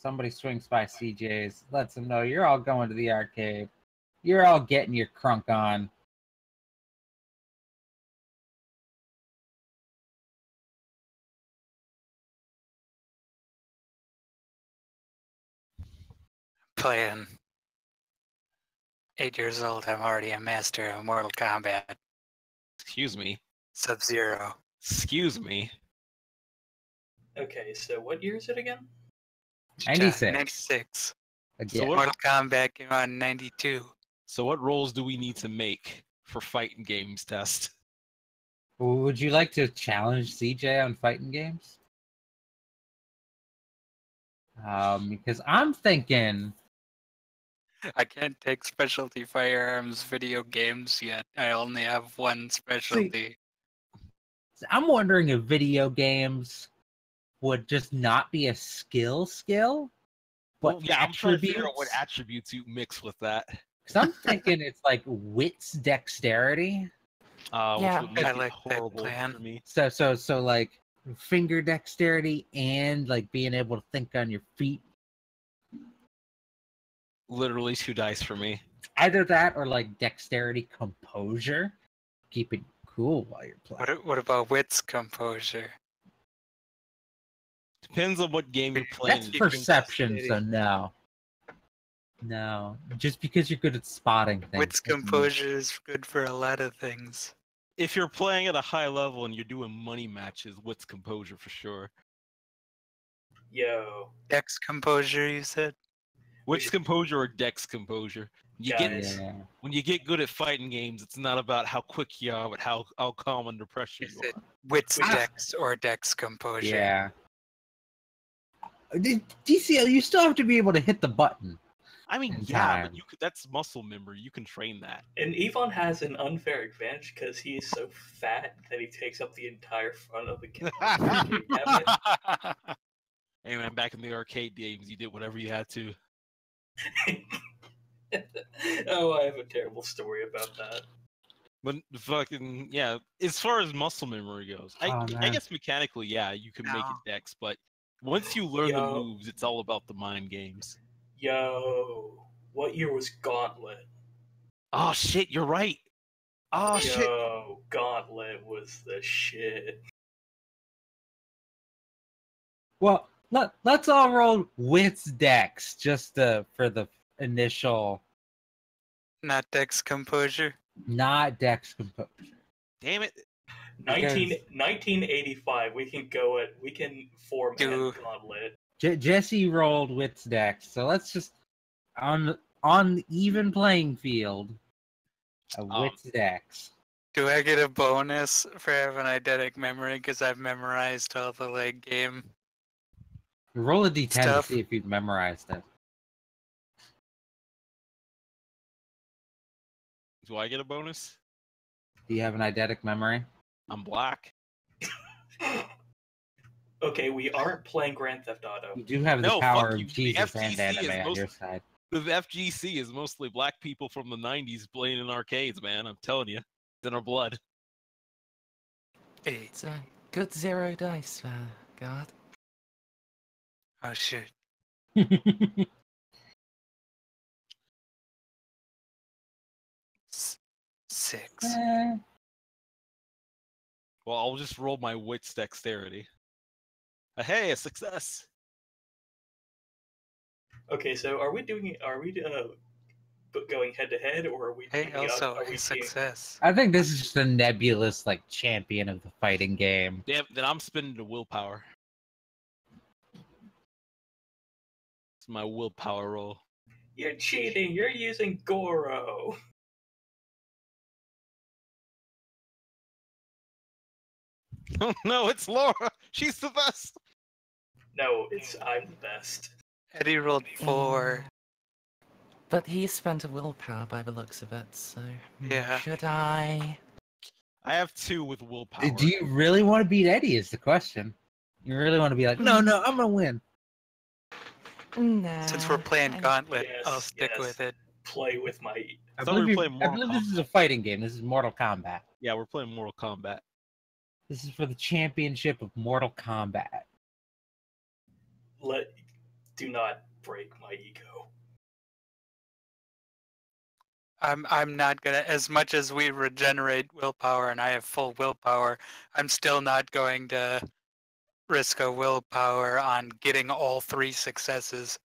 somebody swings by CJ's, lets them know you're all going to the arcade. You're all getting your crunk on. Playing 8 years old, I'm already a master of Mortal Kombat. Excuse me. Sub-Zero. Excuse me. Okay, so what year is it again? 96. 96. Again. So what, Mortal Kombat came out in 92. so what roles do we need to make for fighting games test? Would you like to challenge CJ on fighting games? Because I'm thinking... I can't take specialty firearms video games yet. I only have one specialty. I'm wondering if video games would just not be a skill, but Well, yeah, I'm trying to figure out attributes. what attributes you mix with that. Because I'm thinking it's like wits, dexterity. Yeah, which would make I it like that horrible plan. for me. So like finger dexterity and like being able to think on your feet. Literally 2 dice for me. Either that or like dexterity composure. Keep it cool while you're playing. What about wits composure? Depends on what game you're playing. That's perception, so no. No. Just because you're good at spotting things. Wits composure is good for a lot of things. If you're playing at a high level and you're doing money matches, what's composure for sure? Yo. Dex composure, you said? What's composure or dex composure? When you get good at fighting games, it's not about how quick you are, but how calm under pressure you are. Wits dex or dex composure? Yeah. DCL, you still have to be able to hit the button. I mean, yeah, but that's muscle memory. You can train that. And Yvonne has an unfair advantage because he is so fat that he takes up the entire front of the cabinet. Hey man, back in the arcade games, you did whatever you had to. Oh, I have a terrible story about that. But fucking yeah, as far as muscle memory goes, I guess mechanically, yeah, you can make it dex, but once you learn the moves, it's all about the mind games. Yo, what year was Gauntlet? Oh shit, you're right. Oh shit. Yo, Gauntlet was the shit. Well, let's all roll wits dex just for the initial. Not dex composure. Not dex composure. Damn it. 1985. We can form a Gauntlet. Jesse rolled wits dex, so let's just on even playing field. Wits dex. Do I get a bonus for having eidetic memory because I've memorized all the leg game? Roll a d10 to see if you've memorized it. Do I get a bonus? Do you have an eidetic memory? I'm black. Okay, we aren't playing Grand Theft Auto. You do have the power of Jesus and anime on your side. The FGC is mostly black people from the 90s playing in arcades, man. I'm telling you. It's in our blood. It's a good 0 dice, God. Oh, shit. 6. Well, I'll just roll my wits dexterity. Hey, a success! Okay, so are we going head to head, or are we? Hey, also a success. I think this is just a nebulous like champion of the fighting game. Damn, then I'm spending the willpower. It's my willpower roll. You're cheating. You're using Goro. Oh no, it's Laura. She's the best. No, I'm the best. Eddie rolled 4. But he spent a willpower by the looks of it, so yeah. Should I? I have 2 with willpower. Do you really want to beat Eddie? Is the question. You really want to be like, no, I'm gonna win. Nah. Since we're playing Gauntlet, I'll stick with it. Play with my. I believe this is a fighting game. This is Mortal Kombat. Yeah, we're playing Mortal Kombat. This is for the championship of Mortal Kombat. do not break my ego. I'm not gonna, as much as we regenerate willpower and I have full willpower, I'm still not going to risk a willpower on getting all 3 successes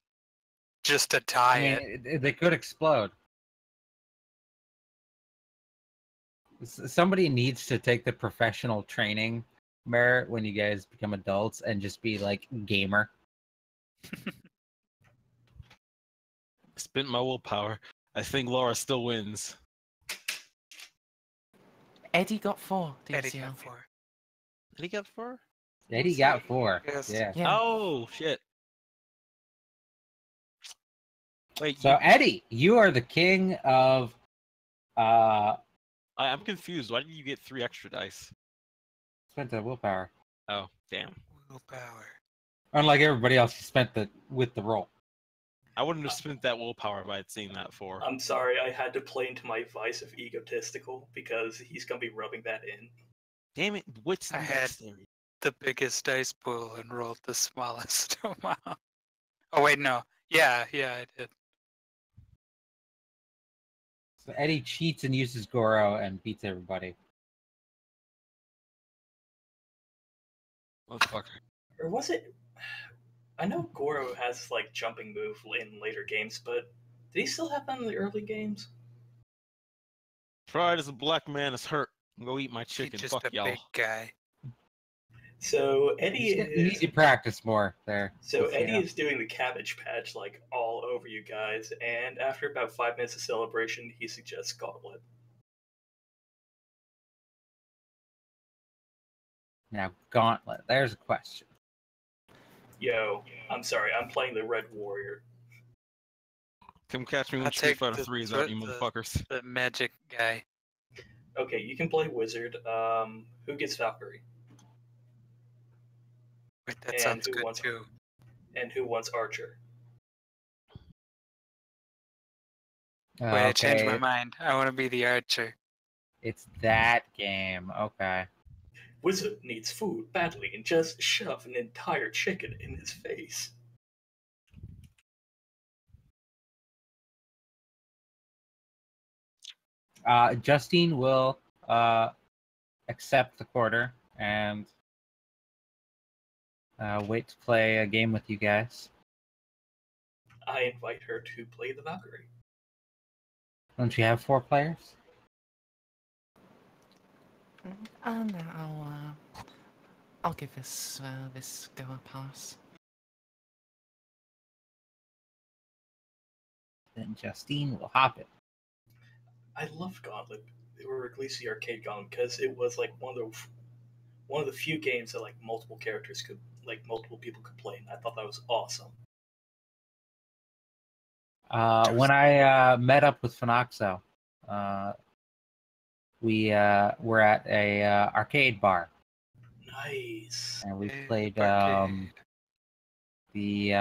just to tie I mean, they could explode. Somebody needs to take the professional training merit when you guys become adults and just be like gamer. Spent my willpower. I think Laura still wins. Eddie got 4 Eddie DCL. got 4. Did he get 4? Eddie got 4. Yes. Yeah. Yeah. Oh shit! Wait, So Eddie, you are the king of. I'm confused. Why did you get 3 extra dice? Spent the willpower. Oh, damn. Willpower. Unlike everybody else, you spent the with the roll. I wouldn't have spent that willpower if I had seen that 4. I'm sorry, I had to play into my vice of egotistical because he's gonna be rubbing that in. Damn it! What's I the had- next area? The biggest dice pool and rolled the smallest amount. Oh wait, no. Yeah, I did. So Eddie cheats and uses Goro and beats everybody. Motherfucker. Or was it? I know Goro has like jumping move in later games, but did he still have that in the early games? Pride as a black man is hurt. Go eat my He's chicken. just Fuck a y'all. big guy. So Eddie You need is to practice more there. so Just, Eddie is doing the Cabbage Patch like all over you guys, and after about 5 minutes of celebration, he suggests Gauntlet. Now, Gauntlet. There's a question. Yo, I'm sorry, I'm playing the Red Warrior. Come catch me when I'll Street take Fighter the- 3 is the- out, you motherfuckers. The magic guy. Okay, you can play Wizard. Who gets Valkyrie? Wait, that And sounds who good wants- too. And who wants Archer? Wait, I changed my Okay, mind. I want to be the archer. it's that game. Okay. Wizard needs food badly and just shove an entire chicken in his face. Justine will accept the quarter and wait to play a game with you guys. I invite her to play the Valkyrie. Don't you have 4 players? And I'll give this go a pass. Then Justine will hop it. I loved Gauntlet, or at least the arcade Gauntlet, because it was like one of the few games that like multiple characters could, like multiple people could play, and I thought that was awesome. When I met up with Phenoxo, we were at a arcade bar, Nice. and we Hey, played arcade. the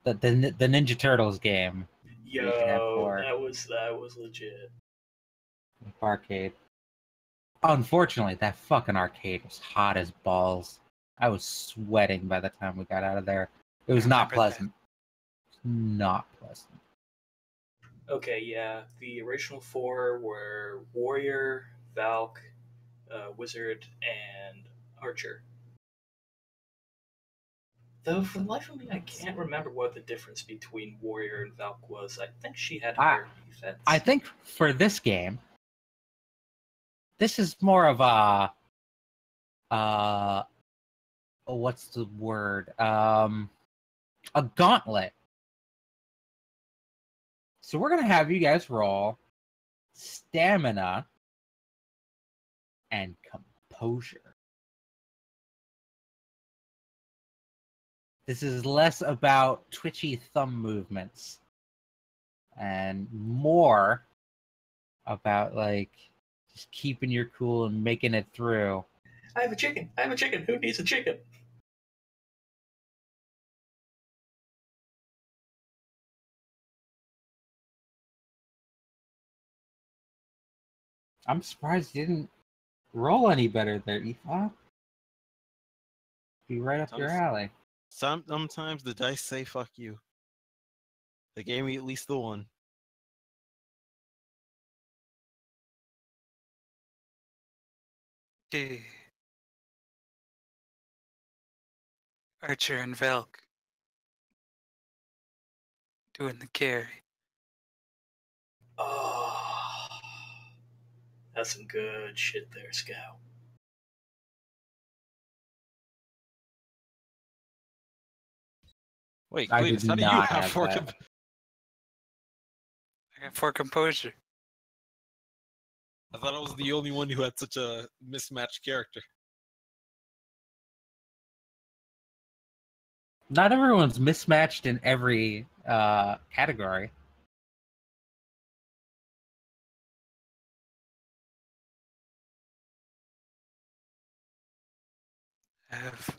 Ninja Turtles game Yo, You can have 4. that was legit. arcade. Unfortunately, that fucking arcade was hot as balls. I was sweating by the time we got out of there. It was I not remember that. pleasant. Not pleasant. Okay, yeah, the original 4 were Warrior, Valk, Wizard, and Archer. Though, for the life of me, I can't remember what the difference between Warrior and Valk was. I think she had higher defense. I think for this game, this is more of a what's the word? A gauntlet. So we're gonna have you guys roll stamina and composure. This is less about twitchy thumb movements and more about like just keeping your cool and making it through. I have a chicken. I have a chicken. Who needs a chicken? I'm surprised you didn't roll any better there, Aoife. Be right up your alley. Sometimes the dice say "fuck you." They gave me at least the one. Eh. Archer and Velk doing the carry. Oh, that's some good shit there, Scout. Wait, I Cletus, did how do you not have have four? that. I got 4 composure. I thought I was the only one who had such a mismatched character. Not everyone's mismatched in every category. I have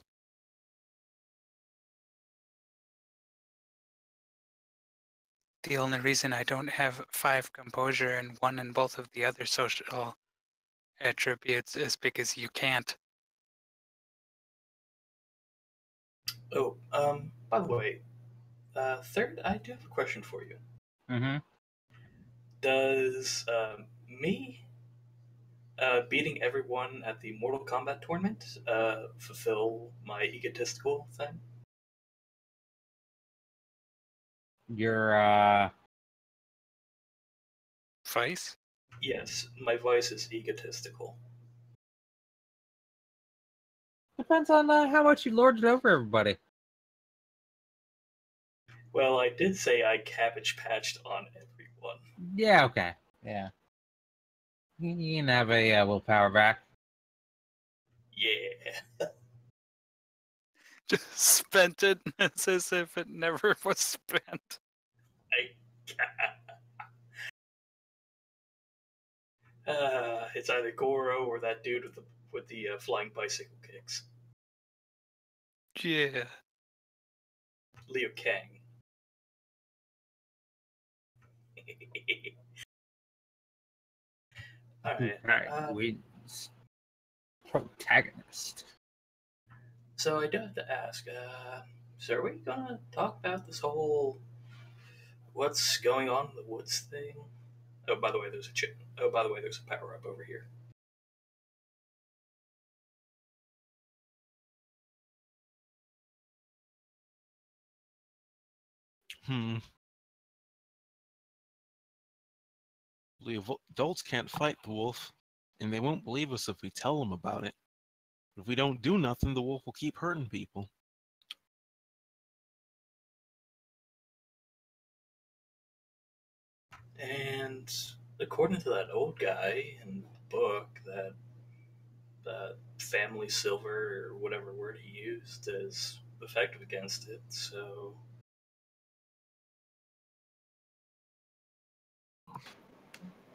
the only reason I don't have 5 composure and 1 in both of the other social attributes is because you can't. Oh, by the way, third, I do have a question for you. Mm-hmm. Does me beating everyone at the Mortal Kombat tournament fulfill my egotistical thing? Your Vice? Yes, my vice is egotistical. depends on how much you lorded over everybody. Well, I did say I cabbage patched on everyone. Yeah, okay. Yeah. You can have a willpower back. Yeah. Just spent it as if it never was spent. It's either Goro or that dude with the flying bicycle kicks. Yeah. Liu Kang. Alright. Right. Wins. Protagonist. So I do have to ask, so are we gonna talk about this whole what's going on in the woods thing? Oh, by the way, there's a chicken. Oh, by the way, there's a power up over here. The adults can't fight the wolf, and they won't believe us if we tell them about it. If we don't do nothing, the wolf will keep hurting people. And according to that old guy in the book, that family silver or whatever word he used is effective against it. So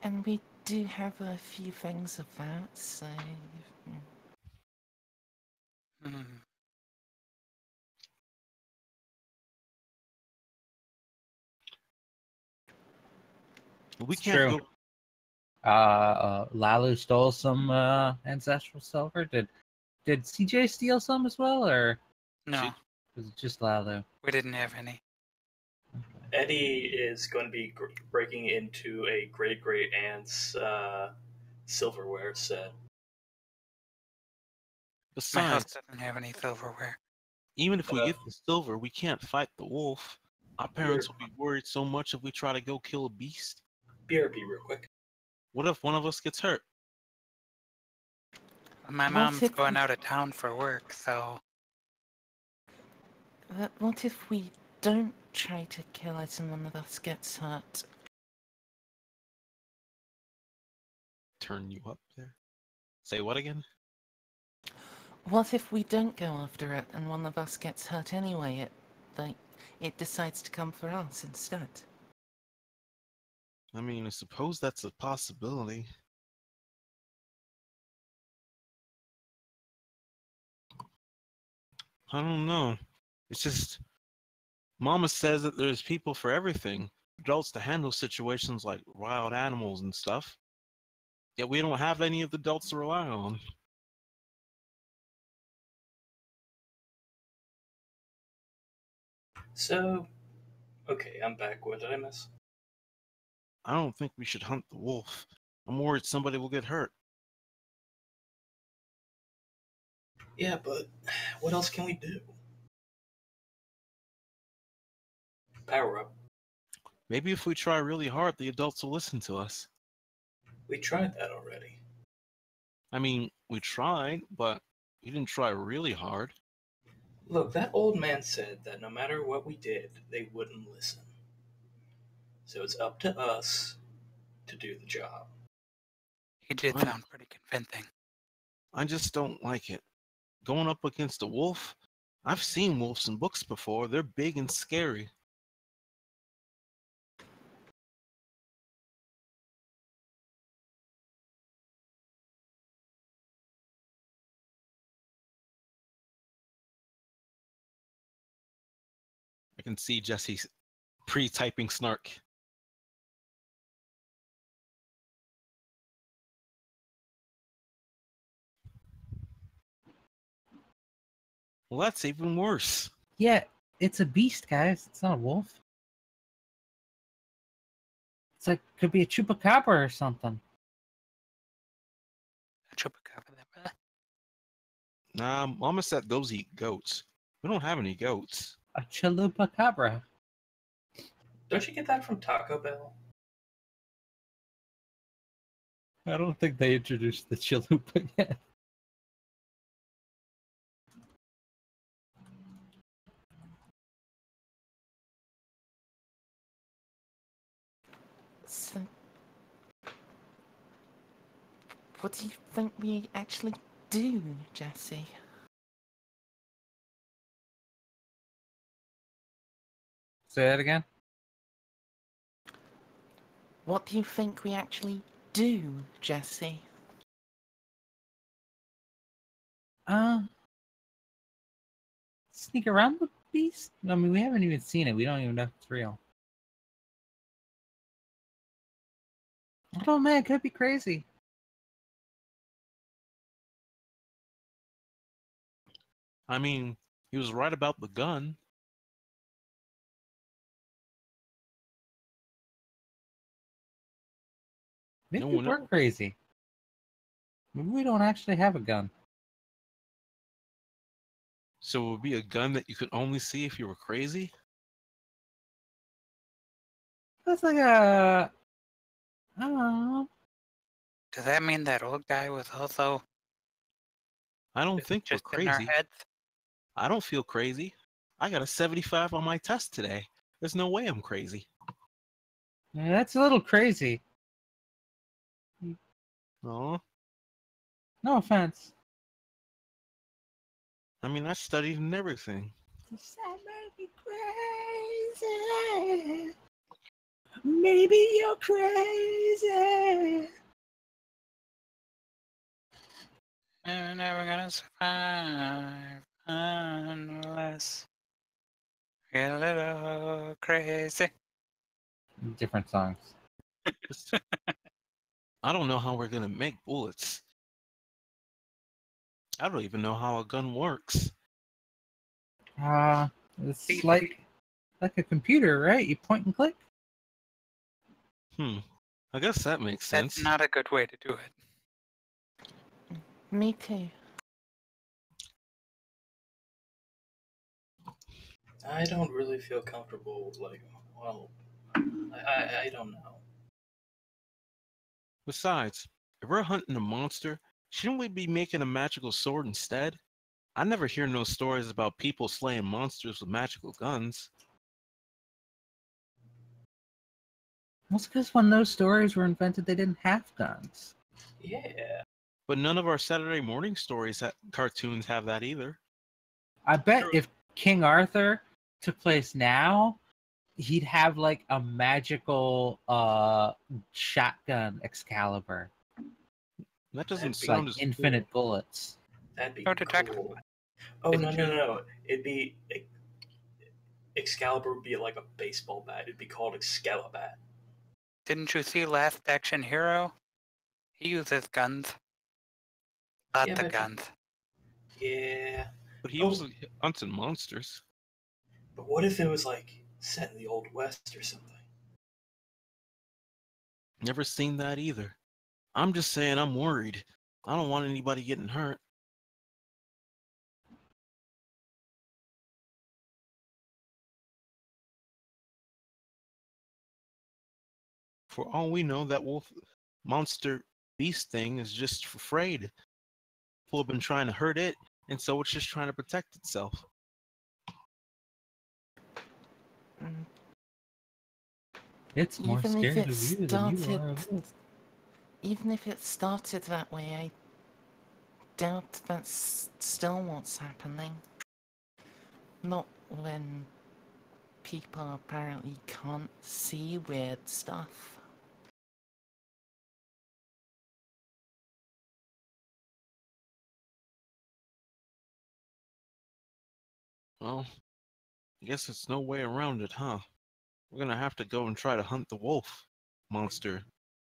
And we do have a few things of that, so. Hmm. We It's can't true. go. Lalu stole some ancestral silver. Did CJ steal some as well, or No, was it just Lalu? we didn't have any. Eddie is going to be breaking into a great great aunt's silverware set. My house Besides, doesn't have any silverware. even if we Uh, get the silver, we can't fight the wolf. Our parents will be worried so much if we try to go kill a beast. BRB real quick. What if one of us gets hurt? My What mom's if going we- out of town for work, so What if we don't try to kill it and one of us gets hurt? Turn you up there. Say what again? What if we don't go after it and one of us gets hurt anyway? It decides to come for us instead. I mean, I suppose that's a possibility. I don't know. It's just, Mama says that there's people for everything. Adults to handle situations like wild animals and stuff. Yet we don't have any of the adults to rely on. So, okay, I'm back. What did I miss? I don't think we should hunt the wolf. I'm worried somebody will get hurt. Yeah, but what else can we do? Power up. Maybe if we try really hard, the adults will listen to us. We tried that already. I mean, we tried, but we didn't try really hard. Look, that old man said that no matter what we did, they wouldn't listen. So it's up to us to do the job. He did I- sound pretty convincing. I just don't like it. Going up against a wolf? I've seen wolves in books before. They're big and scary. I can see Jesse pre-typing snark. Well, that's even worse. Yeah, it's a beast, guys. It's not a wolf. It's like could be a chupacabra or something. A chupacabra. Nah, Mama said those eat goats. We don't have any goats. A chalupacabra. Don't you get that from Taco Bell? I don't think they introduced the chalupa yet. So, what do you think we actually do, Jesse? Say that again. What do you think we actually do, Jesse? Sneak around the beast? I mean, we haven't even seen it. We don't even know if it's real. I don't know, man. It could be crazy. I mean, he was right about the gun. Maybe No one we're else. crazy. Maybe we don't actually have a gun. So it would be a gun that you could only see if you were crazy? That's like a. I don't know. Does that mean that old guy was also I don't think we're just in our crazy. heads? I don't feel crazy. I got a 75 on my test today. There's no way I'm crazy. Yeah, that's a little crazy. Oh, No offense. I mean, I studied and everything. That may be crazy. Maybe you're crazy. We're never gonna survive unless we get a little crazy. Different songs. I don't know how we're gonna make bullets. I don't even know how a gun works. It's like a computer, right? You point and click. I guess that makes sense. That's not a good way to do it. Me too. I don't really feel comfortable, I don't know. Besides, if we're hunting a monster, shouldn't we be making a magical sword instead? I never hear no stories about people slaying monsters with magical guns. Well, it's because when those stories were invented, they didn't have guns. Yeah. But none of our Saturday morning cartoons have that either. I bet if King Arthur took place now, he'd have like a magical shotgun Excalibur. That doesn't That'd be sound Like as infinite bullets. That'd be Oh, Detective. cool. Oh, Didn't no. It'd be Excalibur would be like a baseball bat. It'd be called Excalibat. Didn't you see Last Action Hero? He uses guns. Lots Yeah, of but- guns. Yeah. But he Oh. was hunting monsters. But what if it was like set in the Old West or something? Never seen that either. I'm just saying I'm worried. I don't want anybody getting hurt. For all we know, that wolf monster beast thing is just afraid. People have been trying to hurt it, and so it's just trying to protect itself. Mm, It's more Even if scared it of you than you started, are of it. even if it started that way, I doubt that's still what's happening. Not when people apparently can't see weird stuff. Well, I guess it's no way around it, huh? We're gonna have to go and try to hunt the wolf monster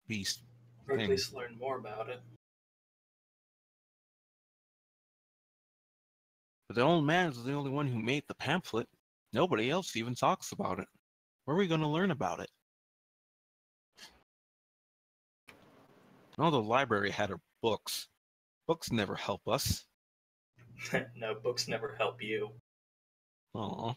beast Or at thing. least learn more about it. But the old man is the only one who made the pamphlet. Nobody else even talks about it. Where are we gonna learn about it? Oh, the library had her books. Books never help us. No, books never help you. Aw.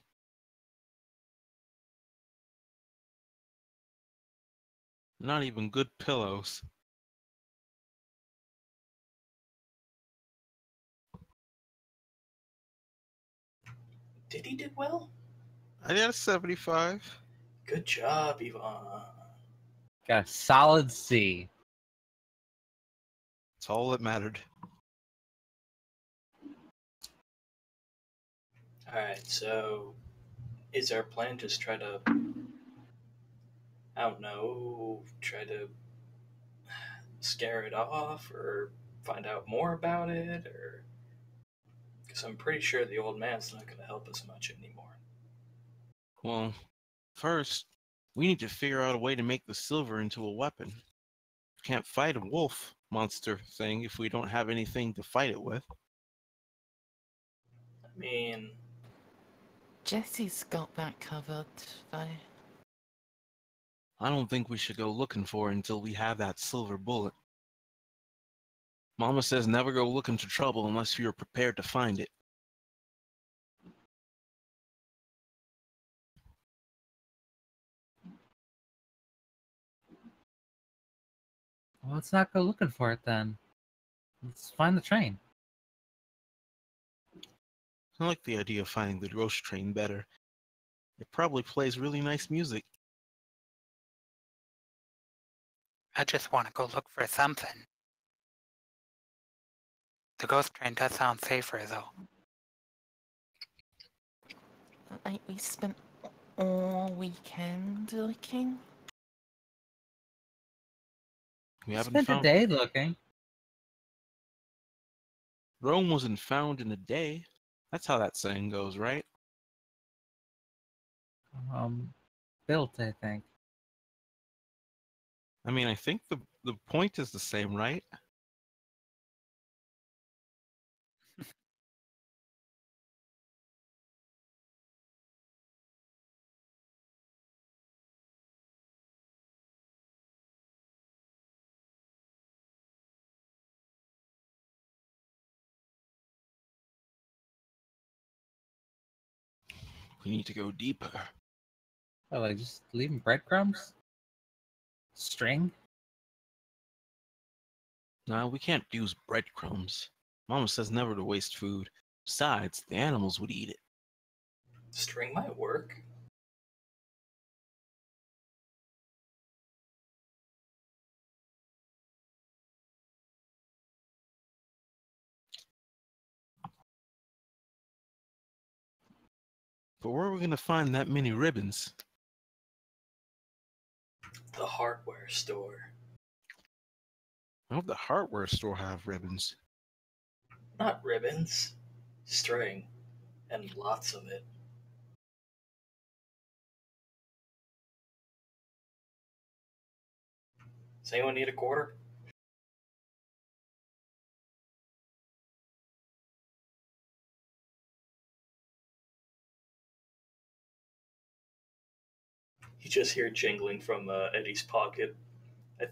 Not even good pillows. Did he do well? I got a 75. Good job, Yvonne. Got a solid C. That's all that mattered. Alright, so is our plan just try to, I don't know, try to scare it off or find out more about it? Or because I'm pretty sure the old man's not going to help us much anymore. Well, first, we need to figure out a way to make the silver into a weapon. Can't fight a wolf monster thing if we don't have anything to fight it with. I mean, Jesse's got that covered, though. I don't think we should go looking for it until we have that silver bullet. Mama says never go looking for trouble unless you're prepared to find it. Well, let's not go looking for it then. Let's find the train. I like the idea of finding the ghost train better. It probably plays really nice music. I just want to go look for something. The ghost train does sound safer, though. Like, we spent all weekend looking. We haven't Spent a found day looking. Rome wasn't found in a day. That's how that saying goes, right? Built, I think. I mean, I think the point is the same, right? We need to go deeper. Oh, like just leaving breadcrumbs? String? No, we can't use breadcrumbs. Mama says never to waste food. Besides, the animals would eat it. string might work. But where are we going to find that many ribbons? The hardware store. I hope the hardware store have ribbons. Not ribbons, string, and lots of it. Does anyone need a quarter? You just hear jingling from Eddie's pocket. I-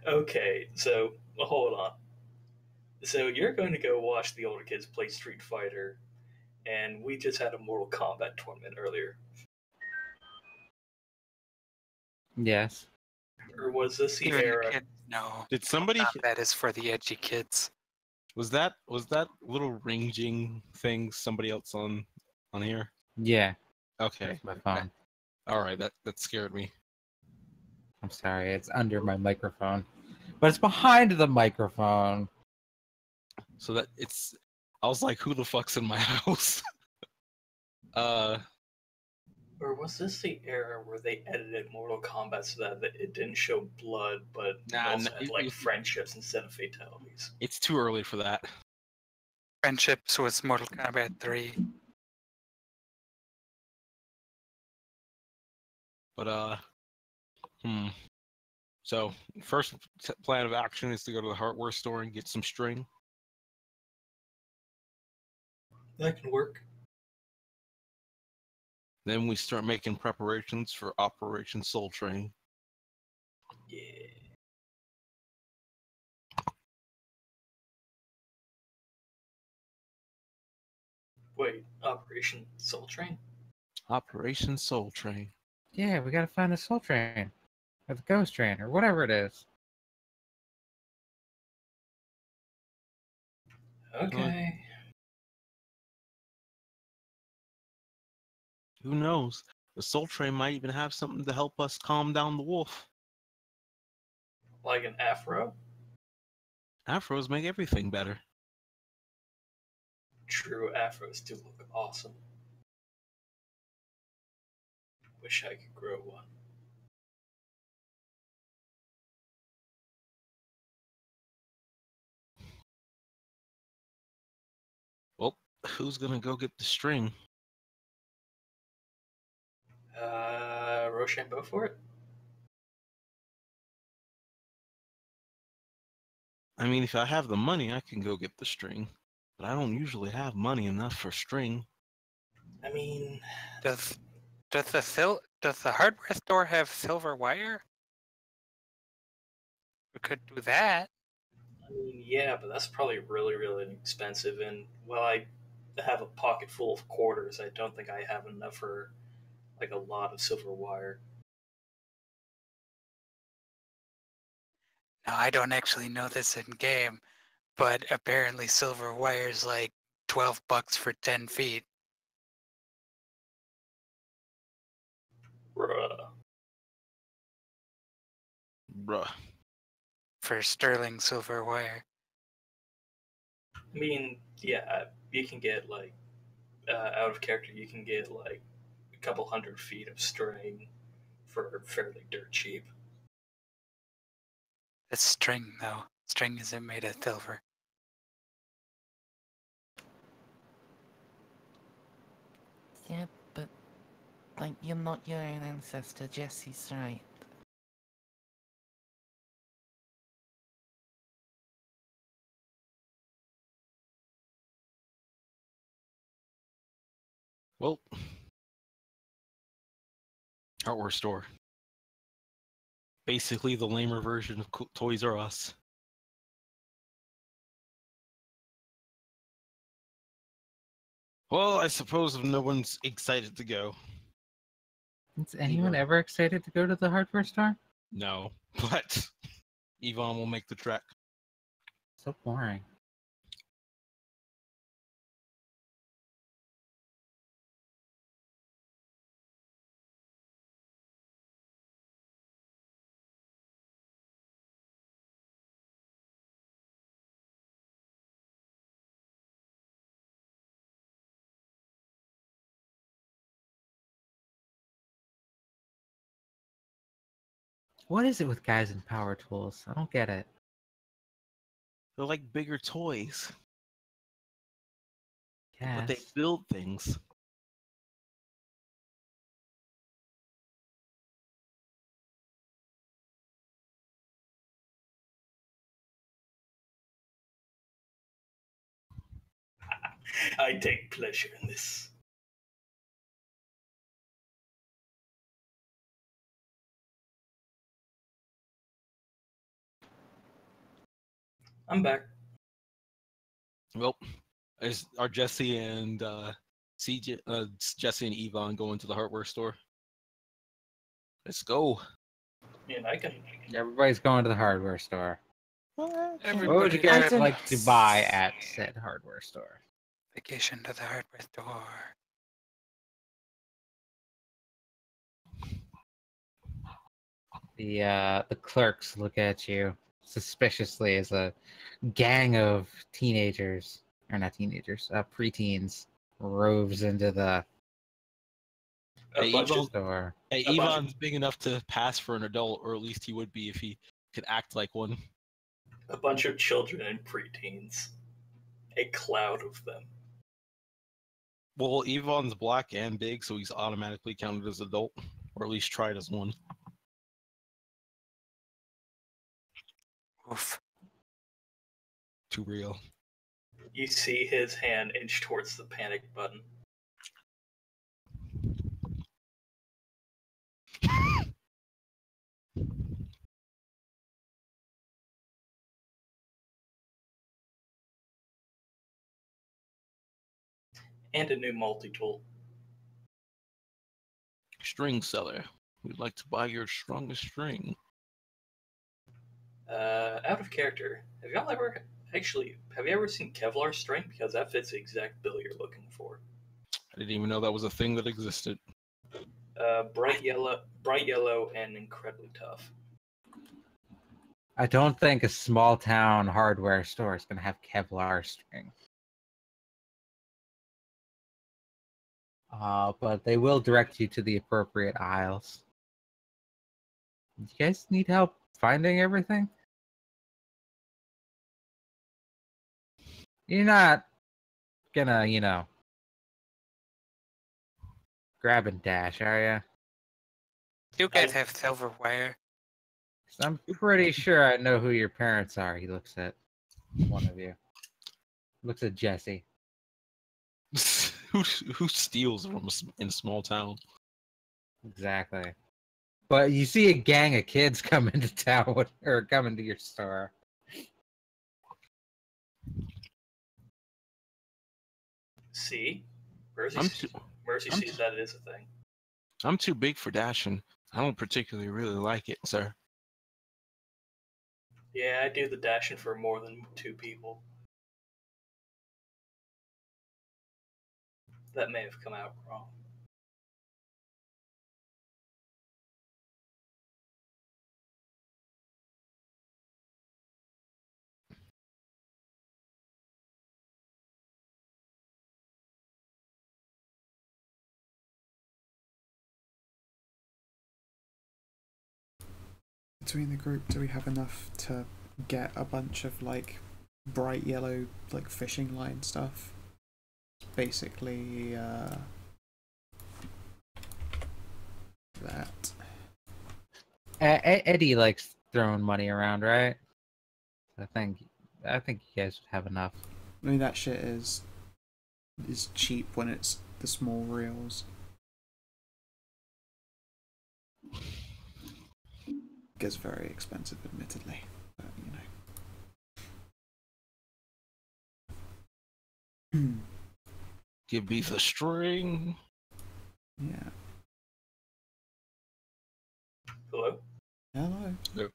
Okay, so hold on. So you're going to go watch the older kids play Street Fighter, and we just had a Mortal Kombat tournament earlier. Yes. Or was this the Even the era? kids know. Did somebody That is for the edgy kids. was that little ring jing thing somebody else on here? Yeah. Okay. That's my phone. All right, that scared me. I'm sorry, it's under my microphone. But it's behind the microphone. So that it's I was like, who the fuck's in my house? uh Or was this the era where they edited Mortal Kombat so that it didn't show blood, but it Nah, also n- had like friendships instead of fatalities? it's too early for that. Friendships was Mortal Kombat 3. But so first plan of action is to go to the hardware store and get some string. That can work. Then we start making preparations for Operation Soul Train. Yeah. Wait, Operation Soul Train? Operation Soul Train. Yeah, we gotta find the Soul Train. Or the Ghost Train, or whatever it is. Okay. Who knows? The Soul Train might even have something to help us calm down the wolf. Like an afro? Afros make everything better. True, afros do look awesome. Wish I could grow one. Well, who's gonna go get the string? Rochambeau for it? I mean, if I have the money, I can go get the string. But I don't usually have money enough for string. I mean, Does the hardware store have silver wire? We could do that. yeah, but that's probably really, really expensive. And, well, I have a pocket full of quarters. I don't think I have enough for, like, a lot of silver wire. Now, I don't actually know this in game, but apparently silver wire is like $12 for 10 feet. Bruh. Bruh. For sterling silver wire. I mean, yeah, you can get, like, out of character, you can get, like, a couple 100 feet of string for fairly dirt cheap. It's string, though. String isn't made of silver. Yeah, but like you're not your own ancestor. Jesse's right. Well, hardware store. Basically, the lamer version of Toys R Us. Well, I suppose if no one's excited to go. Is anyone ever excited to go to the hardware store? No, but Yvonne will make the trek. So boring. What is it with guys in power tools? I don't get it. They're like bigger toys, but they Yes. build things. I take pleasure in this. I'm back. Well, are Jesse and CJ, Jesse and Yvonne going to the hardware store? Let's go. And I can. Everybody's going to the hardware store. What would you Everybody guys don't- like to buy at said hardware store? vacation to the hardware store. The clerks look at you suspiciously as a gang of teenagers, or not teenagers, preteens, roves into the Hey, Yvonne, store. hey, a bunch Yvonne's big enough to pass for an adult, or at least he would be if he could act like one. a bunch of children and preteens. A cloud of them. Well, Yvonne's black and big, so he's automatically counted as adult, or at least tried as one. Oof. Too real. You see his hand inch towards the panic button. And a new multi-tool. String seller. We'd like to buy your strongest string. Out of character, have you ever seen Kevlar string? Because that fits the exact bill you're looking for. I didn't even know that was a thing that existed. Bright yellow, and incredibly tough. I don't think a small town hardware store is going to have Kevlar string. But they will direct you to the appropriate aisles. You guys need help finding everything? You're not gonna, grab and dash, are you? You guys have silverware. I'm pretty sure I know who your parents are. He looks at one of you. Looks at Jesse. Who steals from in a small town? Exactly. But you see a gang of kids come into town or come into your store. See? Mercy I'm sees that it is a thing. I'm too big for dashing. I don't particularly really like it, sir. Yeah, I do the dashing for more than 2 people. That may have come out wrong. Between the group, do we have enough to get a bunch of like bright yellow like fishing line stuff? Basically, that. Eddie likes throwing money around, right? I think you guys would have enough. I mean, that shit is cheap when it's the small reels. Gets very expensive, admittedly, but you know. Give me the string. Yeah. Hello? Hello. Yep.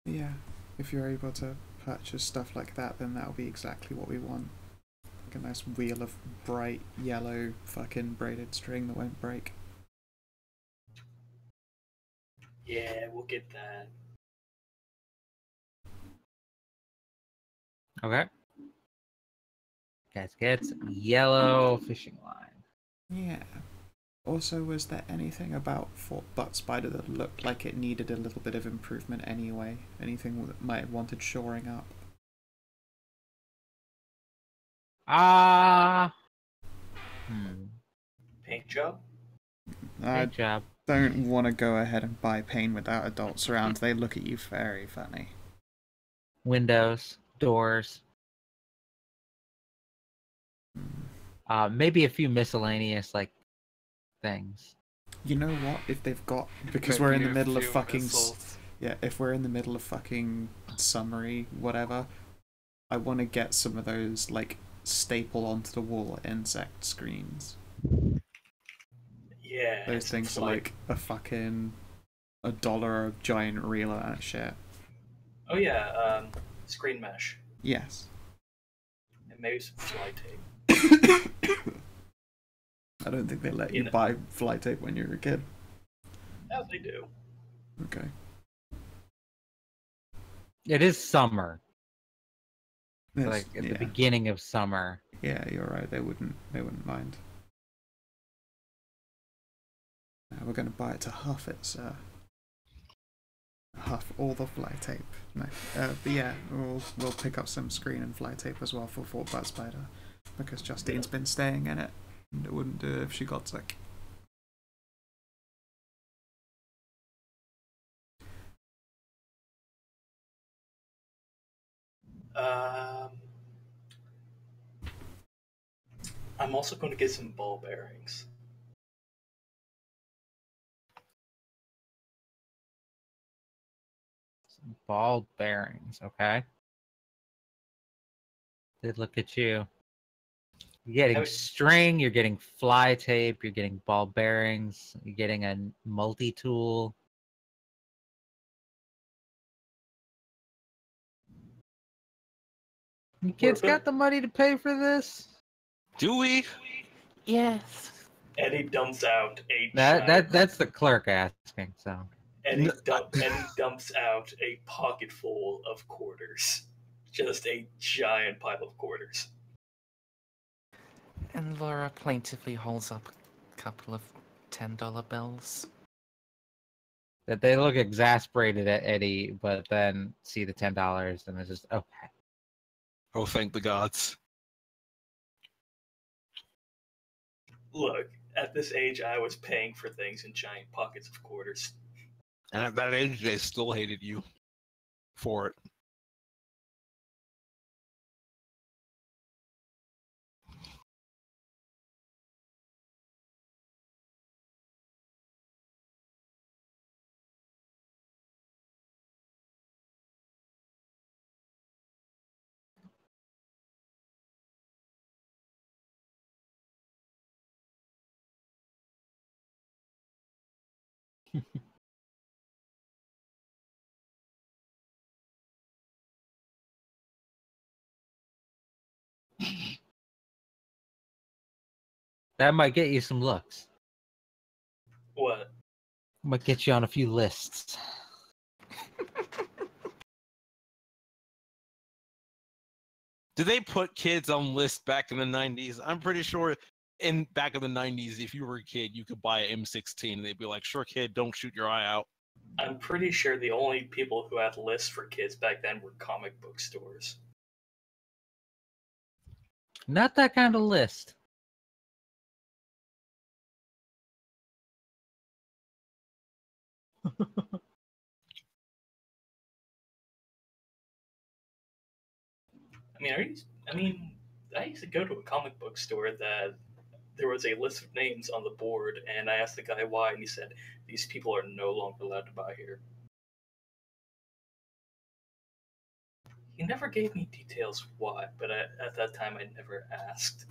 Yeah, if you're able to purchase stuff like that, then that'll be exactly what we want. Like a nice wheel of bright yellow fucking braided string that won't break. Yeah, we'll get that. Okay. Guys gets yellow fishing line. Yeah. Also, was there anything about Fort Butt Spider that looked like it needed a little bit of improvement anyway? Anything that might have wanted shoring up? Paint job? I Good job. don't want to go ahead and buy paint without adults around. They look at you very funny. Windows, doors, Maybe a few miscellaneous like things. You know what? If they've got, because Maybe we're in the a middle of few fucking missiles. yeah, if we're in the middle of fucking summary whatever, I want to get some of those like staple onto the wall insect screens. Yeah, Those and some things are flight. like $1 a giant reel of that shit. Oh yeah, screen mesh Yes. and maybe some fly tape. I don't think they let You you know- buy fly tape when you were a kid. Yeah, they do. Okay. It is summer, It's- like at yeah. the beginning of summer. Yeah, you're right. They wouldn't mind. We're gonna buy it to huff it, sir. Huff all the fly tape. No, but yeah, we'll pick up some screen and fly tape as well for Fort Bat Spider, because Justine's been staying in it, and it wouldn't do it if she got sick. I'm also going to get some ball bearings. Some ball bearings, okay? Did look at you. You're getting I- string, you're getting fly tape, you're getting ball bearings, you're getting a multi-tool. You kids got the money to pay for this? Do we? Yes. Eddie dumps out a That's the clerk asking, so. Eddie dumps out a pocket full of quarters. Just a giant pile of quarters. And Laura plaintively holds up a couple of $10 bills. That they look exasperated at Eddie, but then see the $10 and it's just okay. Oh, thank the gods. Look, at this age, I was paying for things in giant pockets of quarters. And at that age, they still hated you for it. That might get you some looks. What? Might get you on a few lists. Did they put kids on lists back in the 90s? I'm pretty sure back in the 90s, if you were a kid, you could buy an M16 and they'd be like, sure, kid, don't shoot your eye out. I'm pretty sure the only people who had lists for kids back then were comic book stores. Not that kind of list. I used to go to a comic book store that there was a list of names on the board, and I asked the guy why, and he said, these people are no longer allowed to buy here. He never gave me details why, but at that time I never asked.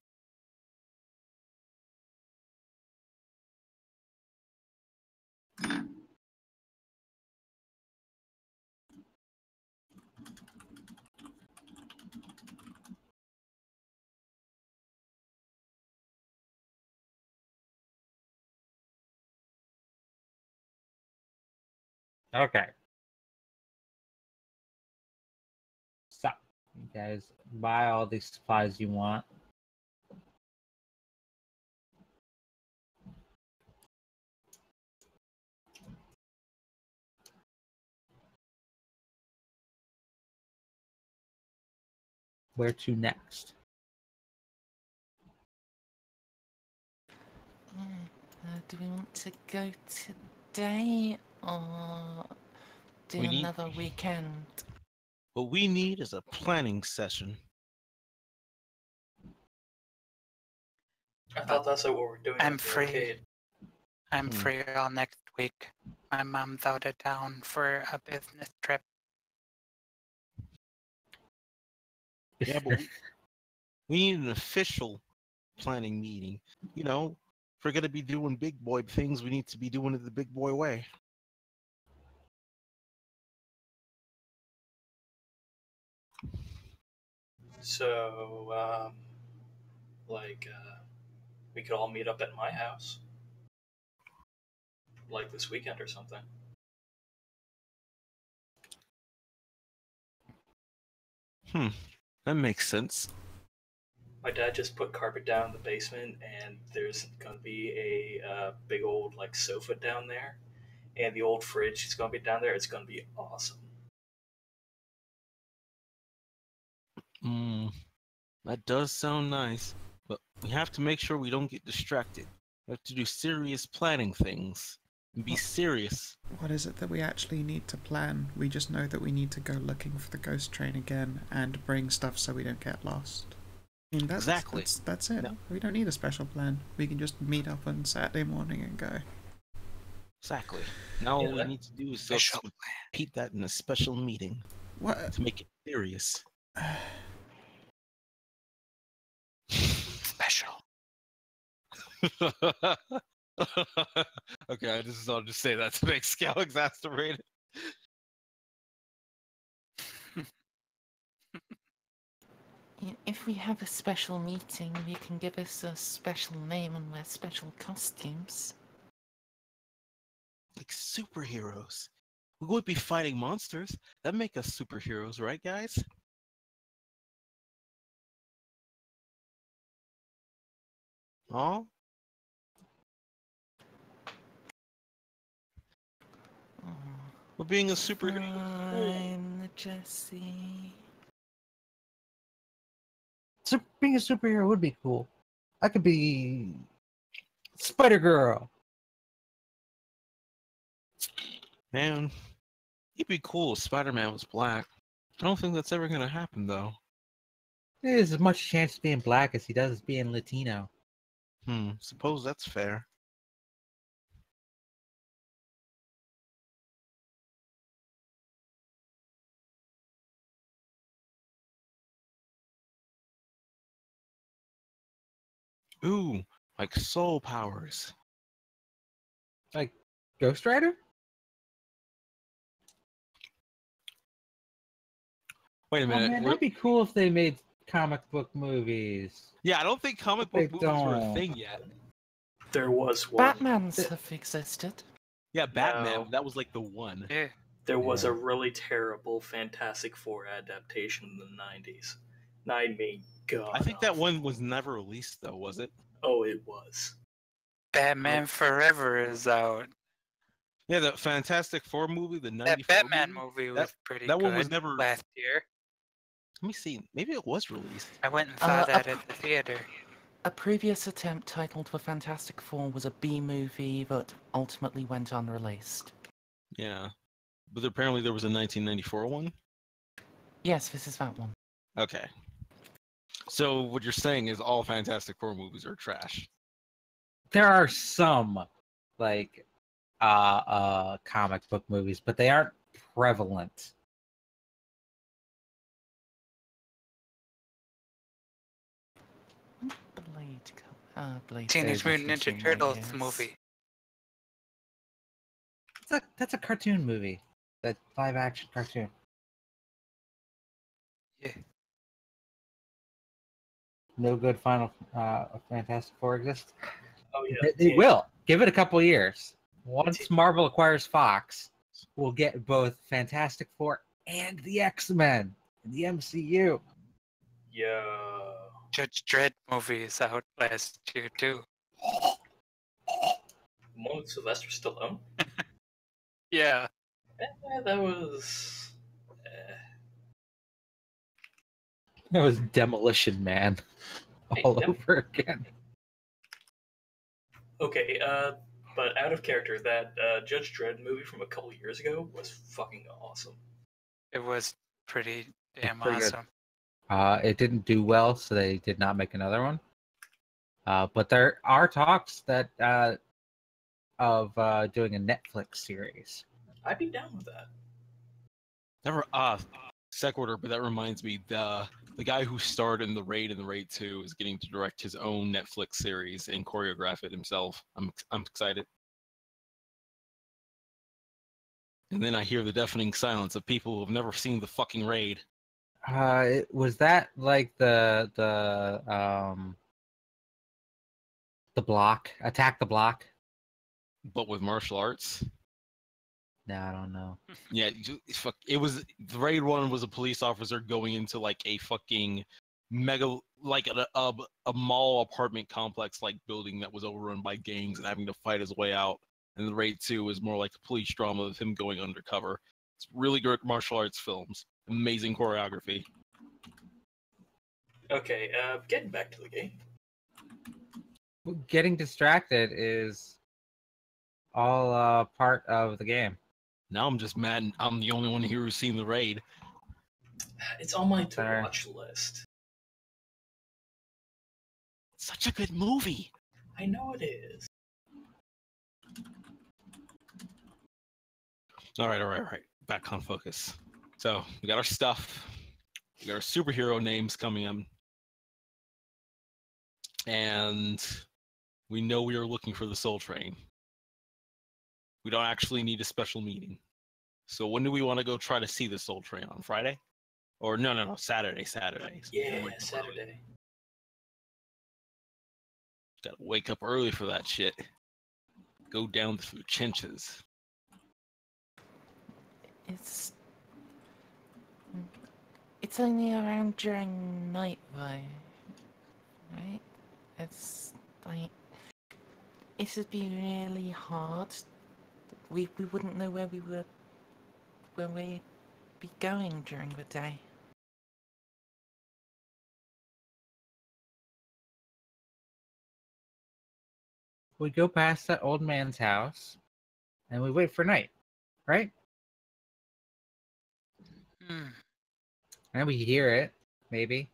Okay. So, you guys buy all these supplies you want. Where to next? Do we want to go today or do We need- another weekend? What we need is a planning session. I thought that's what we're doing. I'm at the free. arcade. I'm free all next week. My mom's out of town for a business trip. Yeah, but we need an official planning meeting. You know, if we're gonna be doing big boy things, we need to be doing it the big boy way. So, we could all meet up at my house, like this weekend or something. That makes sense. My dad just put carpet down in the basement, and there's gonna be a big old like sofa down there, and the old fridge is gonna be down there. It's gonna be awesome. That does sound nice, but we have to make sure we don't get distracted. We have to do serious planning things and be serious. What is it that we actually need to plan? We just know that we need to go looking for the ghost train again and bring stuff so we don't get lost. I mean, Exactly. That's it. No. We don't need a special plan. We can just meet up on Saturday morning and go. Exactly. Now Yeah, all we that- need to do is Special just repeat that in a special meeting What? to make it serious. Special. Okay, I'll just say that to make Scal exasperated. If we have a special meeting, you can give us a special name and wear special costumes. Like superheroes. We would be fighting monsters. That make us superheroes, right, guys? Oh, Oh, well, being a superhero. fine, Jesse. Being a superhero would be cool. I could be Spider Girl. Man, he'd be cool if Spider-Man was black. I don't think that's ever gonna happen, though. There's as much chance of being black as he does being Latino. Suppose that's fair. Ooh, like soul powers. Like Ghost Rider? Wait a Oh minute. man, that'd be cool if they made comic book movies. Yeah, I don't think comic They book movies were a don't. thing yet. There was one. Batmans have existed. Yeah, Batman, No. that was like the one. Yeah. There was Yeah. a really terrible Fantastic Four adaptation in the 90s. I mean, God. I think that awful. one was never released, though, was it? Oh, it was. Batman Forever is out. Yeah, the Fantastic Four movie, the That 94 Batman movie. movie was pretty that good one was never. last year. Let me see. Maybe it was released. I went and saw Uh, that a- at the theater. A previous attempt titled The Fantastic Four was a B movie that ultimately went unreleased. Yeah, but apparently there was a 1994 one. Yes, this is that one. Okay. So what you're saying is all Fantastic Four movies are trash. There are some like comic book movies, but they aren't prevalent. Blade Teenage goes Mutant with Ninja Junior Turtles years. movie. That's a cartoon movie. That live action cartoon. Yeah. No good final Fantastic Four exists. Oh, yeah. They will. Give it a couple years. Once Marvel acquires Fox, we'll get both Fantastic Four and the X-Men in the MCU. Yeah. Judge Dredd movie is out last year too. One with Sylvester Stallone? Yeah. That was. That was Demolition Man Hey, all over again. Okay, but out of character, that Judge Dredd movie from a couple years ago was fucking awesome. It was pretty damn Pretty good. awesome. It didn't do well, so they did not make another one. But there are talks that of doing a Netflix series. I'd be down with that. Never sec order, but that reminds me, the guy who starred in the Raid and the Raid 2 is getting to direct his own Netflix series and choreograph it himself. I'm excited. And then I hear the deafening silence of people who have never seen the fucking Raid. Was that like the block, Attack the Block? But with martial arts? No, I don't know. Yeah, it was, the Raid 1 was a police officer going into like a fucking mega, like a mall apartment complex like building that was overrun by gangs and having to fight his way out. And the Raid 2 is more like a police drama of him going undercover. It's really good martial arts films. Amazing choreography. Okay, getting back to the game. Getting distracted is all part of the game. Now I'm just mad I'm the only one here who's seen the Raid. It's on my Sorry. to-watch list. Such a good movie. I know it is. All right. Back on focus. So we got our stuff. We got our superhero names coming in. And we know we are looking for the Soul Train. We don't actually need a special meeting. So when do we want to go try to see the Soul Train? On Friday? Or no, Saturday. Yeah, Saturday. Gotta wake up early for that shit. Go down through Chinches. It's only around during night though, right? It's like it would be really hard. We wouldn't know where we'd be going during the day. We go past that old man's house, and we wait for night, right? And we hear it, maybe.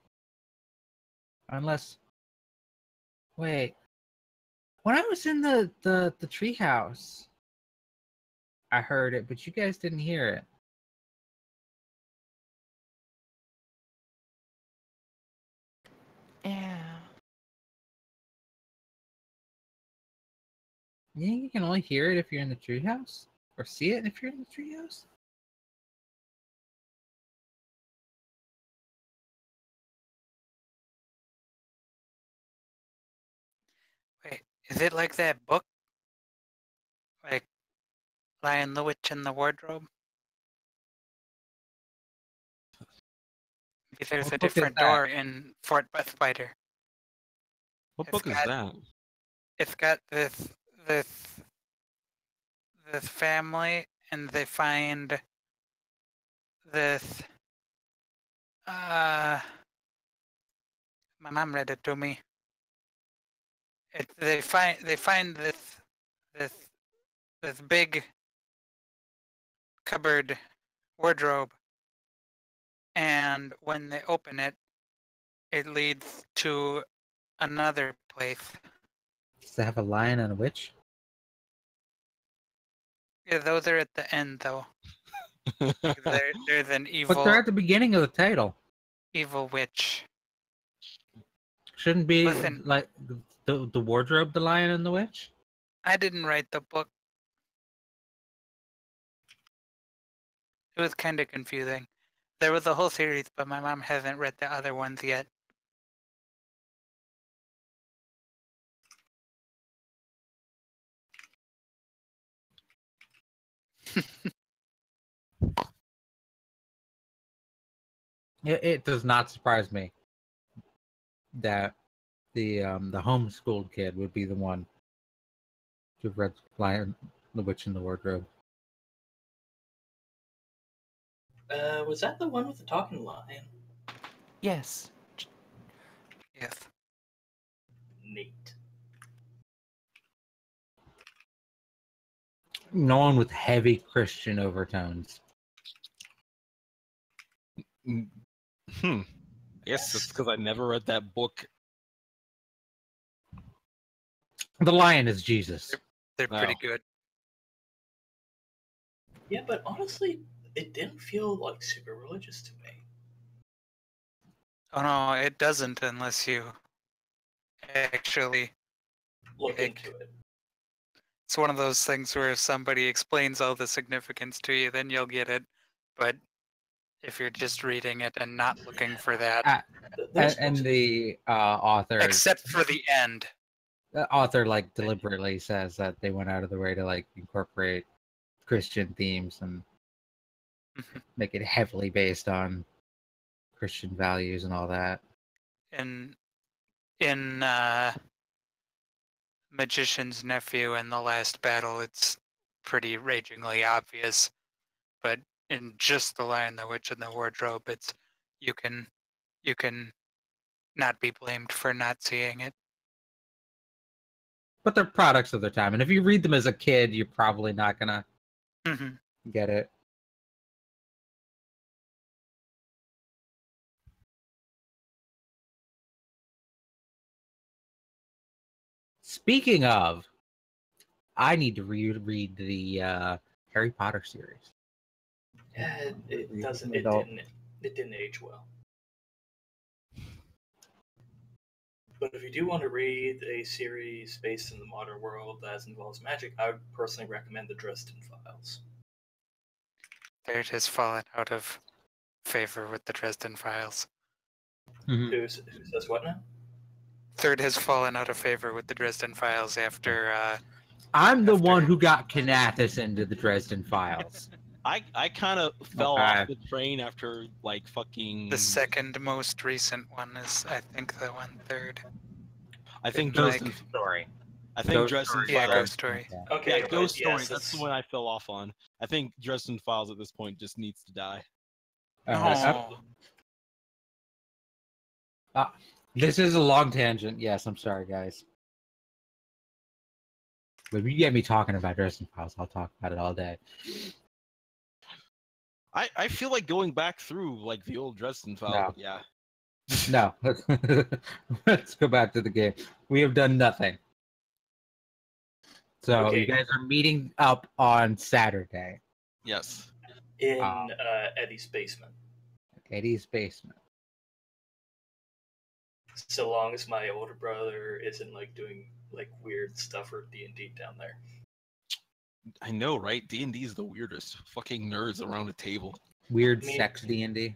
Unless, wait, when I was in the treehouse, I heard it, but you guys didn't hear it. Yeah. You think you can only hear it if you're in the treehouse? Or see it if you're in the treehouse? Wait, is it like that book? Like Lion, the Witch, and the Wardrobe? Maybe there's What a book is different that? door in Fort Breathbiter. What It's book is got- that? It's got this family, and they find this. My mom read it to me. They find this big cupboard wardrobe, and when they open it, it leads to another place. Does it have a lion and a witch? Yeah, those are at the end though. There's an But they're at the beginning of the title. evil witch. Shouldn't be Listen. like the wardrobe, the lion and the witch? I didn't write the book. It was kind of confusing. There was a whole series, but my mom hasn't read the other ones yet. It does not surprise me that the homeschooled kid would be the one to have read Lion, the Witch, and the Wardrobe. Was that the one with the talking lion? Yes. Yes. Neat. No one with heavy Christian overtones. I guess it's because I never read that book. The lion is Jesus. They're pretty No. good. Yeah, but honestly, it didn't feel like super religious to me. Oh no, it doesn't unless you actually. Look Like, into it. it's one of those things where if somebody explains all the significance to you, then you'll get it. But if you're just reading it and not looking for that, Uh, There's and the author, except for the end, like deliberately says that they went out of the way to like incorporate Christian themes and make it heavily based on Christian values and all that. in Magician's Nephew and the Last Battle, it's pretty ragingly obvious. But in just The Lion, the Witch, and the Wardrobe, it's you can not be blamed for not seeing it. But they're products of their time, and if you read them as a kid, you're probably not gonna Mhm. get it. Speaking of, I need to reread the Harry Potter series. Yeah, it doesn't. Adult. It didn't age well. But if you do want to read a series based in the modern world that involves magic, I would personally recommend the Dresden Files. Third has fallen out of favor with the Dresden Files. Who says what now? Third has fallen out of favor with the Dresden Files after I'm the After- one who got Kanathis into the Dresden Files. I kind of fell Okay. off the train after like fucking. the second most recent one is, I think, the one third. I think Like- Dresden. Story. I think Ghost Dresden Story. Yeah, Files. Ghost Story. Okay, Yeah, but Ghost Story. yes, That's the one I fell off on. I think Dresden Files at this point just needs to die. No. This is a long tangent. Yes, I'm sorry, guys. But if you get me talking about Dresden Files, I'll talk about it all day. I feel like going back through like the old Dresden Files. No. Yeah. No, let's go back to the game. We have done nothing. So Okay. you guys are meeting up on Saturday. Yes. in Wow. Eddie's basement. Eddie's basement. So long as my older brother isn't like doing like weird stuff or D&D down there. I know, right? D&D is the weirdest. Fucking nerds around a table. Weird Me- sex D&D.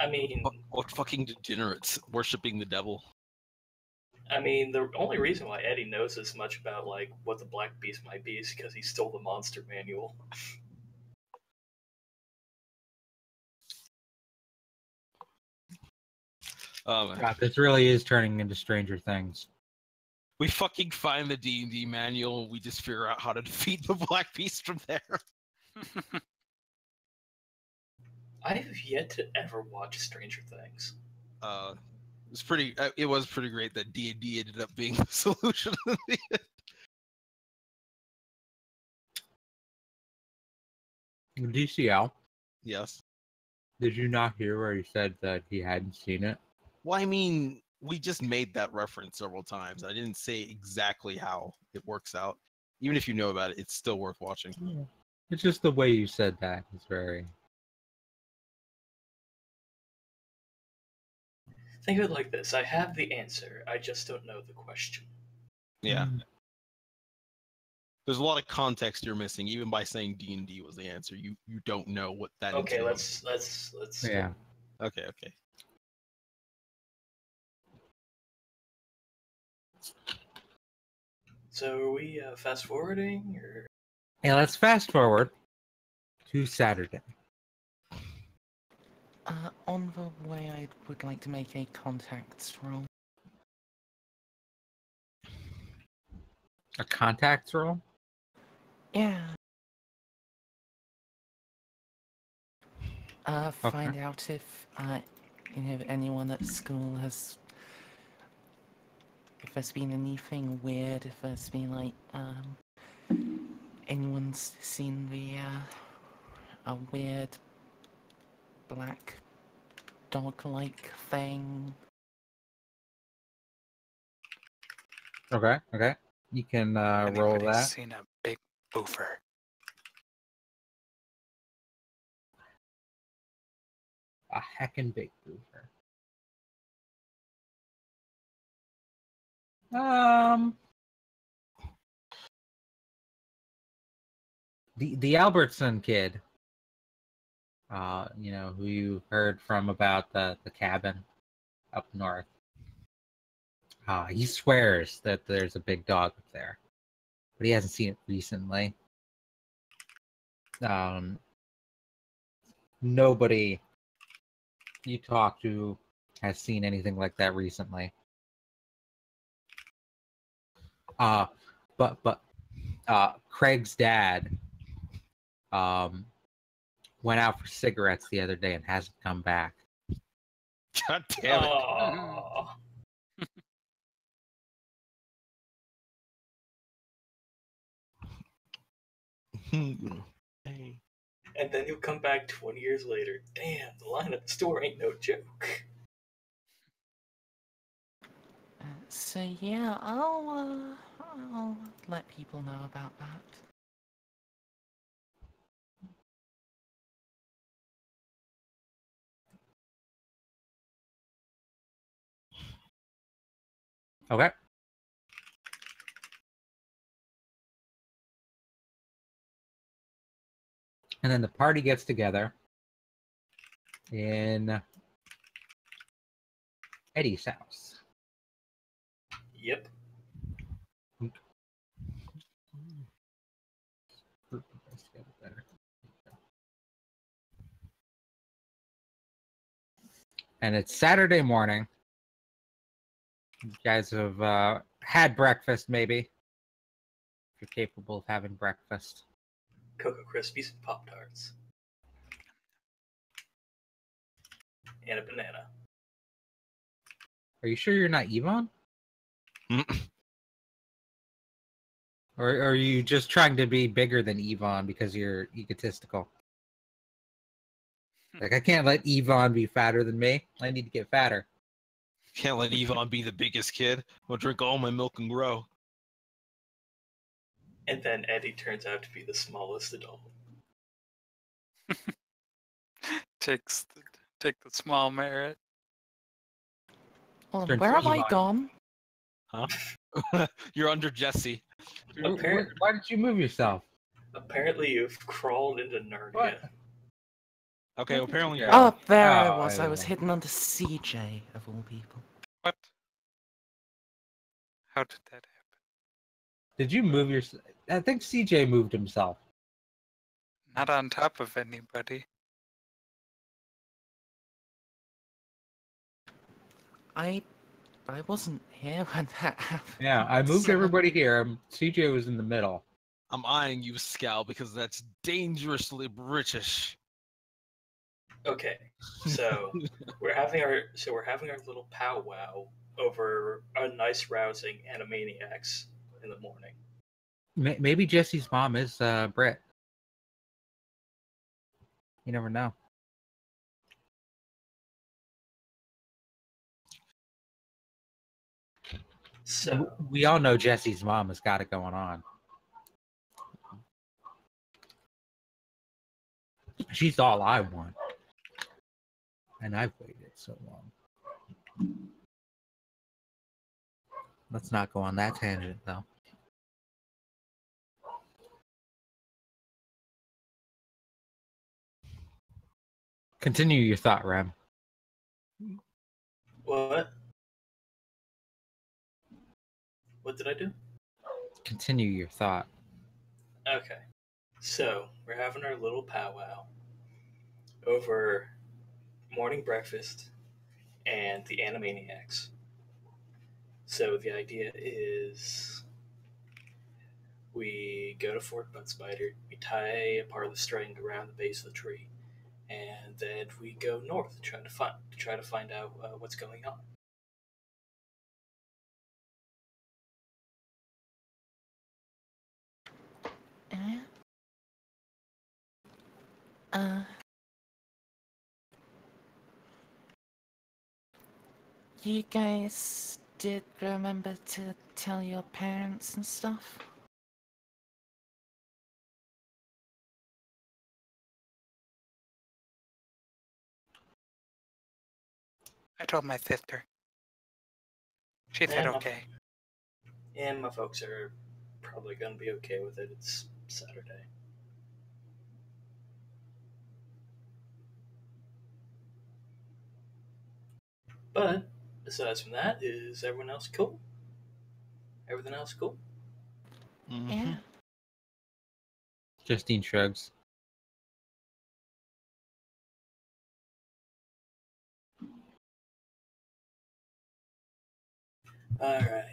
I mean, What fucking degenerates worshiping the devil? the only reason why Eddie knows as much about like what the Black Beast might be is because he stole the monster manual. God, this really is turning into Stranger Things. We fucking find the D&D manual and we just figure out how to defeat the Black Beast from there. I have yet to ever watch Stranger Things. It was pretty great that D&D ended up being the solution. DCL, Yes. did you not hear where he said that he hadn't seen it? Well, I mean, we just made that reference several times. I didn't say exactly how it works out. Even if you know about it, it's still worth watching. It's just the way you said that is very... Think of it like this: I have the answer, I just don't know the question. Yeah. There's a lot of context you're missing, even by saying D&D was the answer. You don't know what that is. Okay, let's. Yeah. Okay. So are we fast forwarding or? Yeah, let's fast forward to Saturday. On the way, I would like to make a contacts roll. A contacts roll? Yeah. Find out if anyone at school has, if there's been anything weird, if there's been like anyone's seen the a weird black dog-like thing. Okay, okay. You can roll Anybody that. seen a big boofer? A heckin' big boofer. The Albertson kid, who you heard from about the cabin up north. He swears that there's a big dog up there, but he hasn't seen it recently. Nobody you talk to has seen anything like that recently. But Craig's dad went out for cigarettes the other day and hasn't come back. God damn it. Aw. Hey. And then you'll come back 20 years later. Damn, the line at the store ain't no joke. So yeah, I'll let people know about that. Okay. And then the party gets together in Eddie's house. Yep. And it's Saturday morning. You guys have had breakfast, maybe. If you're capable of having breakfast. Cocoa Krispies and Pop Tarts. And a banana. Are you sure you're not Yvonne? Or are you just trying to be bigger than Yvonne because you're egotistical? Like, I can't let Yvonne be fatter than me. I need to get fatter. Can't let Yvonne be the biggest kid. We'll drink all my milk and grow. And then Eddie turns out to be the smallest adult. Take the small merit. Well, Turns where have I Yvonne. gone? Huh? You're under Jesse. Why did you move yourself? Apparently you've crawled into Narnia. What? Okay, well, apparently Yeah. Oh, there I Oh, was. I was yeah. hidden under CJ, of all people. What? How did that happen? Did you move yourself? I think CJ moved himself. Not on top of anybody. I wasn't here when that happened. Yeah, I moved So- everybody here. CJ was in the middle. I'm eyeing you, Scal, because that's dangerously British. Okay, so we're having our little powwow over a nice rousing Animaniacs in the morning. Maybe Jesse's mom is Brit. You never know. So We all know Jesse's mom has got it going on. She's all I want. And I've waited so long. Let's not go on that tangent, though. Continue your thought, Rem. what? What did I do? Continue your thought. Okay, so we're having our little powwow over morning breakfast and the Animaniacs. So the idea is we go to Fort Butt Spider, we tie a part of the string around the base of the tree, and then we go north to try to find out what's going on. Eh? Uh, you guys did remember to tell your parents and stuff? I told my sister. She said Yeah, okay. And my folks are probably going to be okay with it. It's Saturday. But aside from that, is everyone else cool? Everything else cool? Mhm. Yeah. Justine shrugs. Alright.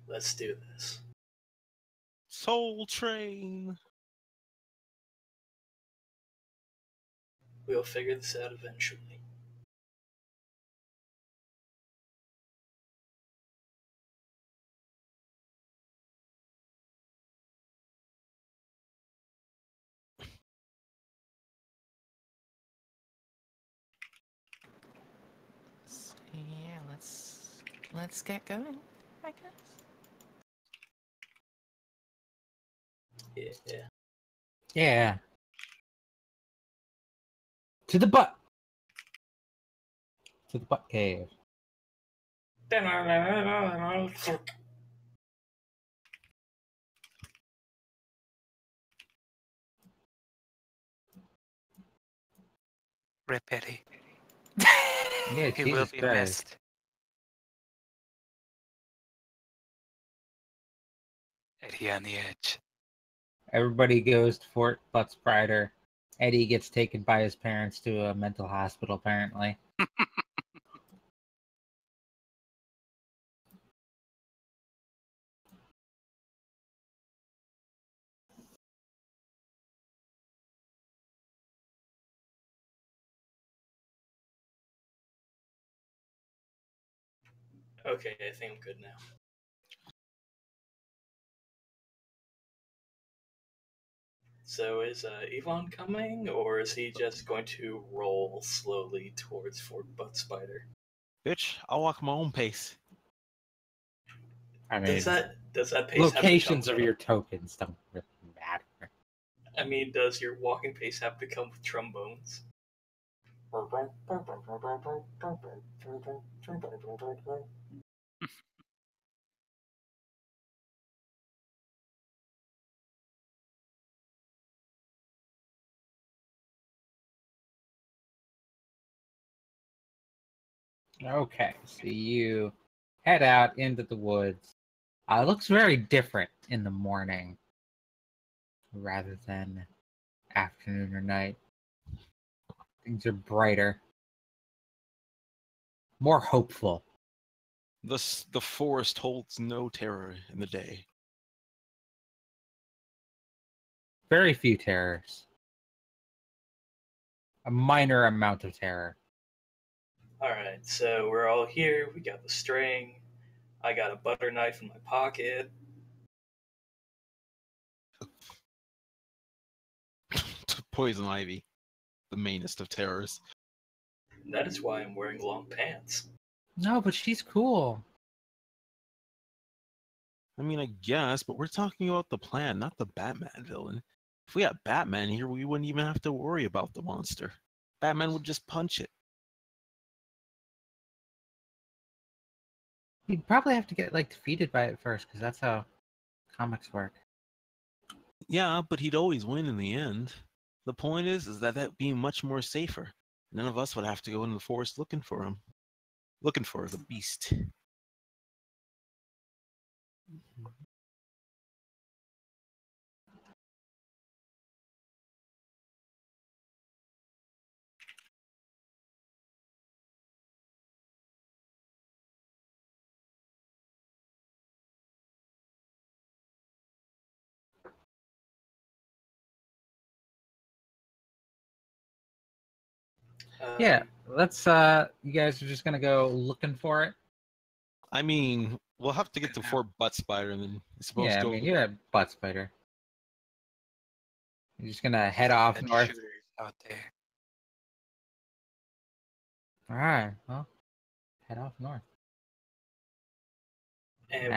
Let's do this. Soul Train. We'll figure this out eventually. So, yeah, let's get going, I guess. Yeah. Yeah. To the butt. To the butt cave. Rip Eddie. Yeah, He will Jesus be Christ. missed. Eddie on the edge. Everybody goes to Fort Butts Prider. Eddie gets taken by his parents to a mental hospital, apparently. Okay, I think I'm good now. So is Yvonne coming, or is he just going to roll slowly towards Fort Butt Spider? Bitch, I'll walk my own pace. I mean, Does that pace locations have of to come? your tokens don't really matter. I mean, does your walking pace have to come with trombones? Okay, so you head out into the woods. It looks very different in the morning rather than afternoon or night. Things are brighter, more hopeful. The forest holds no terror in the day. Very few terrors. A minor amount of terror. Alright, so we're all here. We got the string. I got a butter knife in my pocket. Poison ivy, the mainest of terrors. That is why I'm wearing long pants. No, but she's cool. I mean, I guess, but we're talking about the plan, not the Batman villain. If we had Batman here, we wouldn't even have to worry about the monster. Batman would just punch it. You'd probably have to get defeated by it first, because that's how comics work. Yeah, but he'd always win in the end. The point is that that'd be much more safer. None of us would have to go into the forest looking for him. Looking for the beast. Yeah, let's you guys are just gonna go looking for it. I mean, we'll have to get to Fort Butt Spider and then I suppose Yeah, I go. mean you're a butt spider. You're just gonna head Like off that north. shooters out there. Alright, well, head off north. And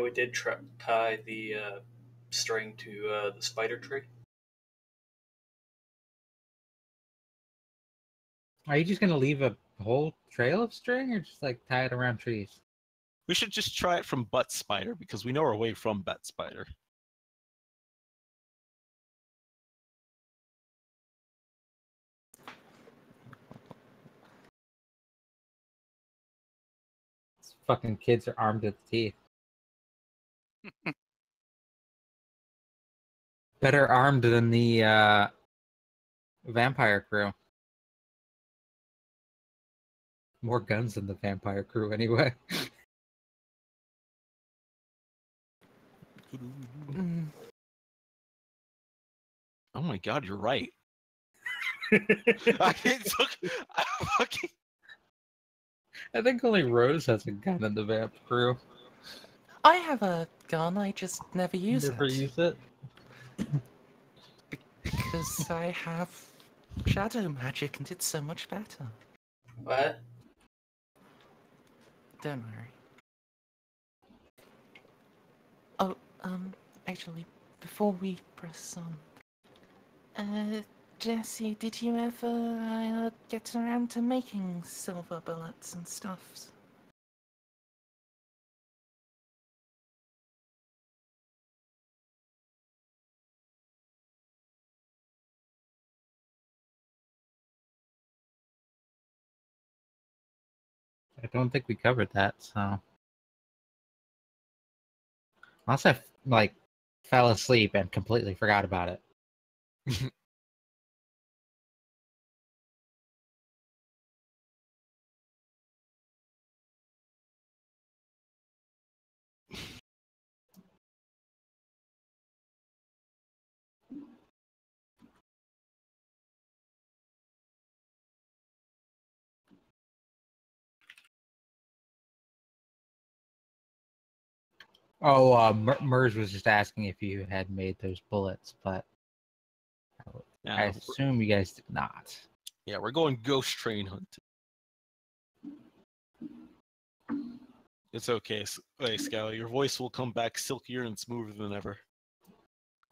we did tie the string to the spider tree. Are you just gonna leave a whole trail of string, or just like tie it around trees? We should just try it from Butt Spider because we know our way from Butt Spider. These fucking kids are armed to the teeth. Better armed than the vampire crew. More guns than the vampire crew, anyway. Mm, Oh my god, you're right. I fucking. I think only Rose has a gun in the vamp crew. I have a gun, I just never use Never it. use it. Because I have shadow magic and it's so much better. What? Don't worry. Oh, actually, before we press on, Jesse, did you ever get around to making silver bullets and stuff? I don't think we covered that, so. Unless I, like, fell asleep and completely forgot about it. Oh, Merge was just asking if you had made those bullets, but I Yeah, assume you guys did not. yeah, we're going ghost train hunting. It's okay, hey, Scout. Your voice will come back silkier and smoother than ever.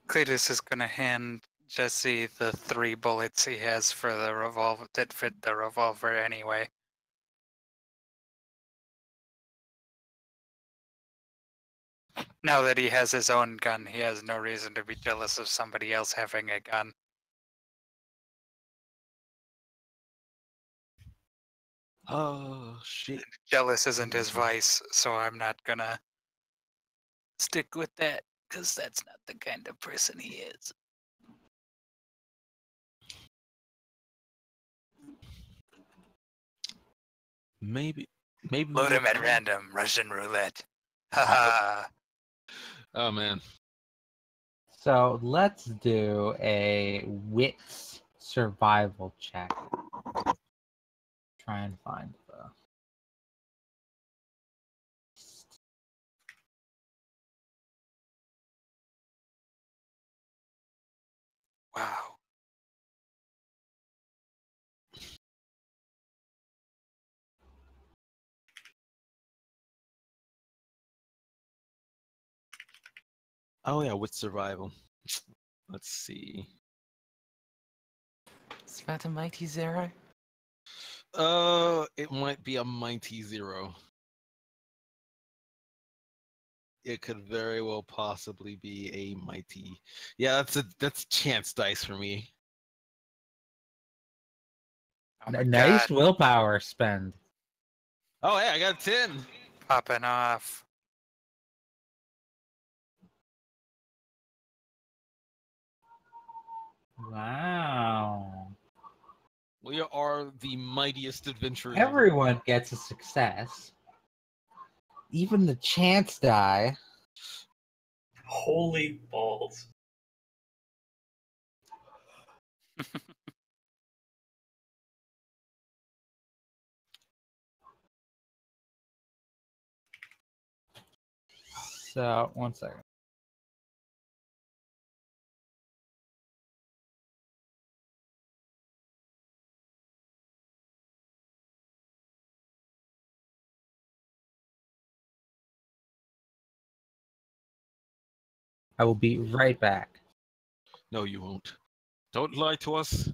Cletus is going to hand Jesse the 3 bullets he has for the revolver that fit the revolver anyway. Now that he has his own gun, he has no reason to be jealous of somebody else having a gun. Oh, shit. Jealous isn't his vice, so I'm not gonna stick with that, because that's not the kind of person he is. Maybe Load we'll him at try. random, Russian roulette. Haha. Oh man. So let's do a wits survival check. Try and find the. Wow. Oh yeah, with survival. Let's see. Is that a mighty 0? It might be a mighty 0. It could very well possibly be a mighty. Yeah, that's chance dice for me. Oh my Nice god. willpower spend. Oh hey, I got a 10. Popping off. Wow. We are the mightiest adventurers. Everyone gets a success. Even the chance die. Holy balls. So, one second. I will be right back. No, you won't. Don't lie to us.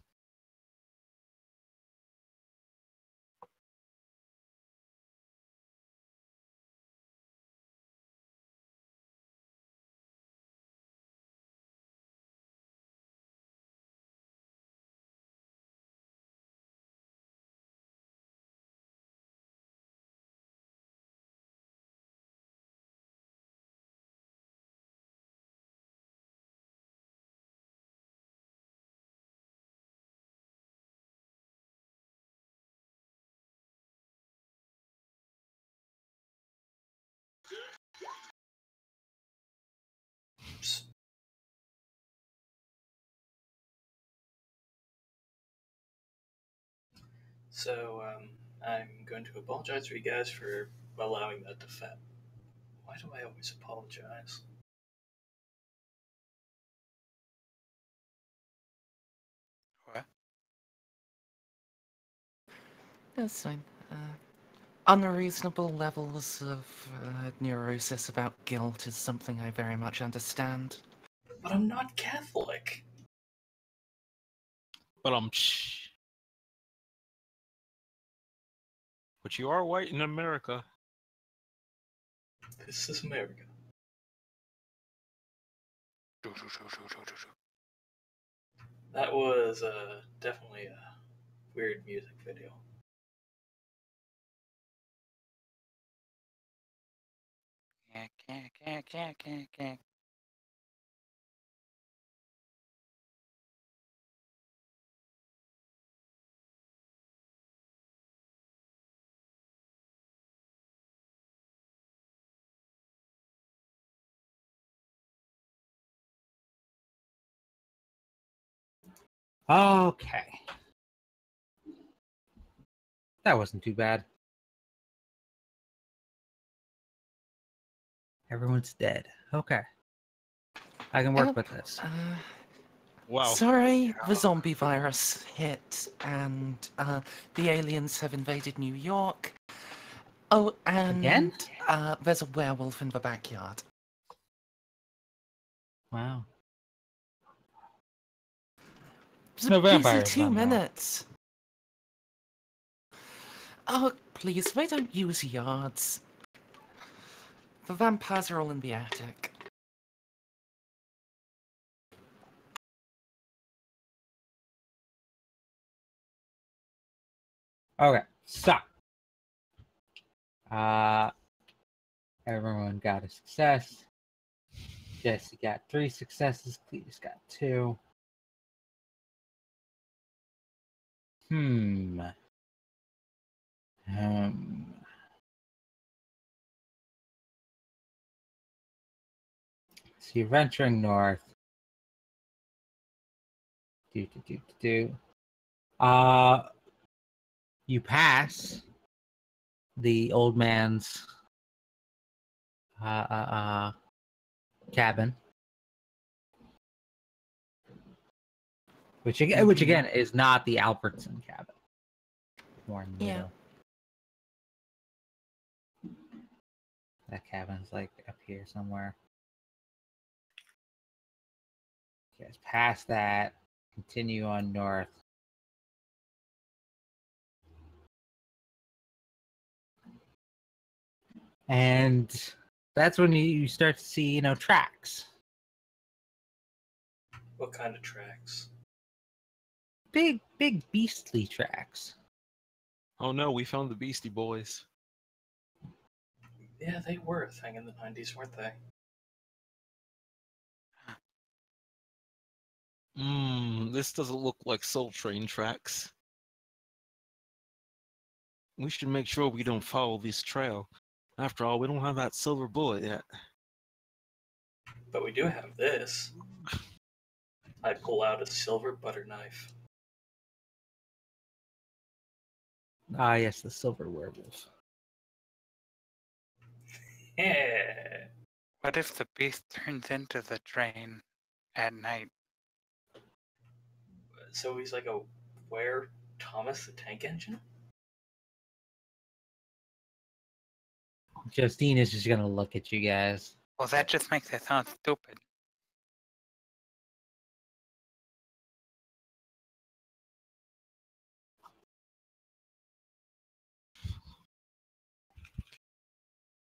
So, I'm going to apologize to you guys for allowing that to fail. Why do I always apologize? What? That's fine. Unreasonable levels of neurosis about guilt is something I very much understand. But I'm not Catholic. But But you are white in America. This is America. That was definitely a weird music video. Okay. That wasn't too bad. Everyone's dead. Okay. I can work Yep. with this. Wow. Sorry, the zombie virus hit, and the aliens have invaded New York. Oh, and Again? there's a werewolf in the backyard. Wow. It's a No busy vampires 2 then, though. minutes. Oh, please, they don't use yards. The vampires are all in the attic. Okay. So. Everyone got a success. Jesse got 3 successes. Cletus got 2. Hmm. So you're venturing north. You pass the old man's cabin, which again is not the Albertson cabin. More in the Yeah. middle. That cabin's like up here somewhere. You guys pass that, continue on north. And that's when you start to see, tracks. What kind of tracks? Big beastly tracks. Oh no, we found the Beastie Boys. Yeah, they were a thing in the 90s, weren't they? This doesn't look like Soul Train tracks. We should make sure we don't follow this trail. After all, we don't have that silver bullet yet. But we do have this. I pull out a silver butter knife. Ah, yes, the silver werewolf. Yeah. What if the beast turns into the train at night? So he's like a where Thomas the Tank Engine? Justine is just gonna look at you guys. Well, that just makes it sound stupid.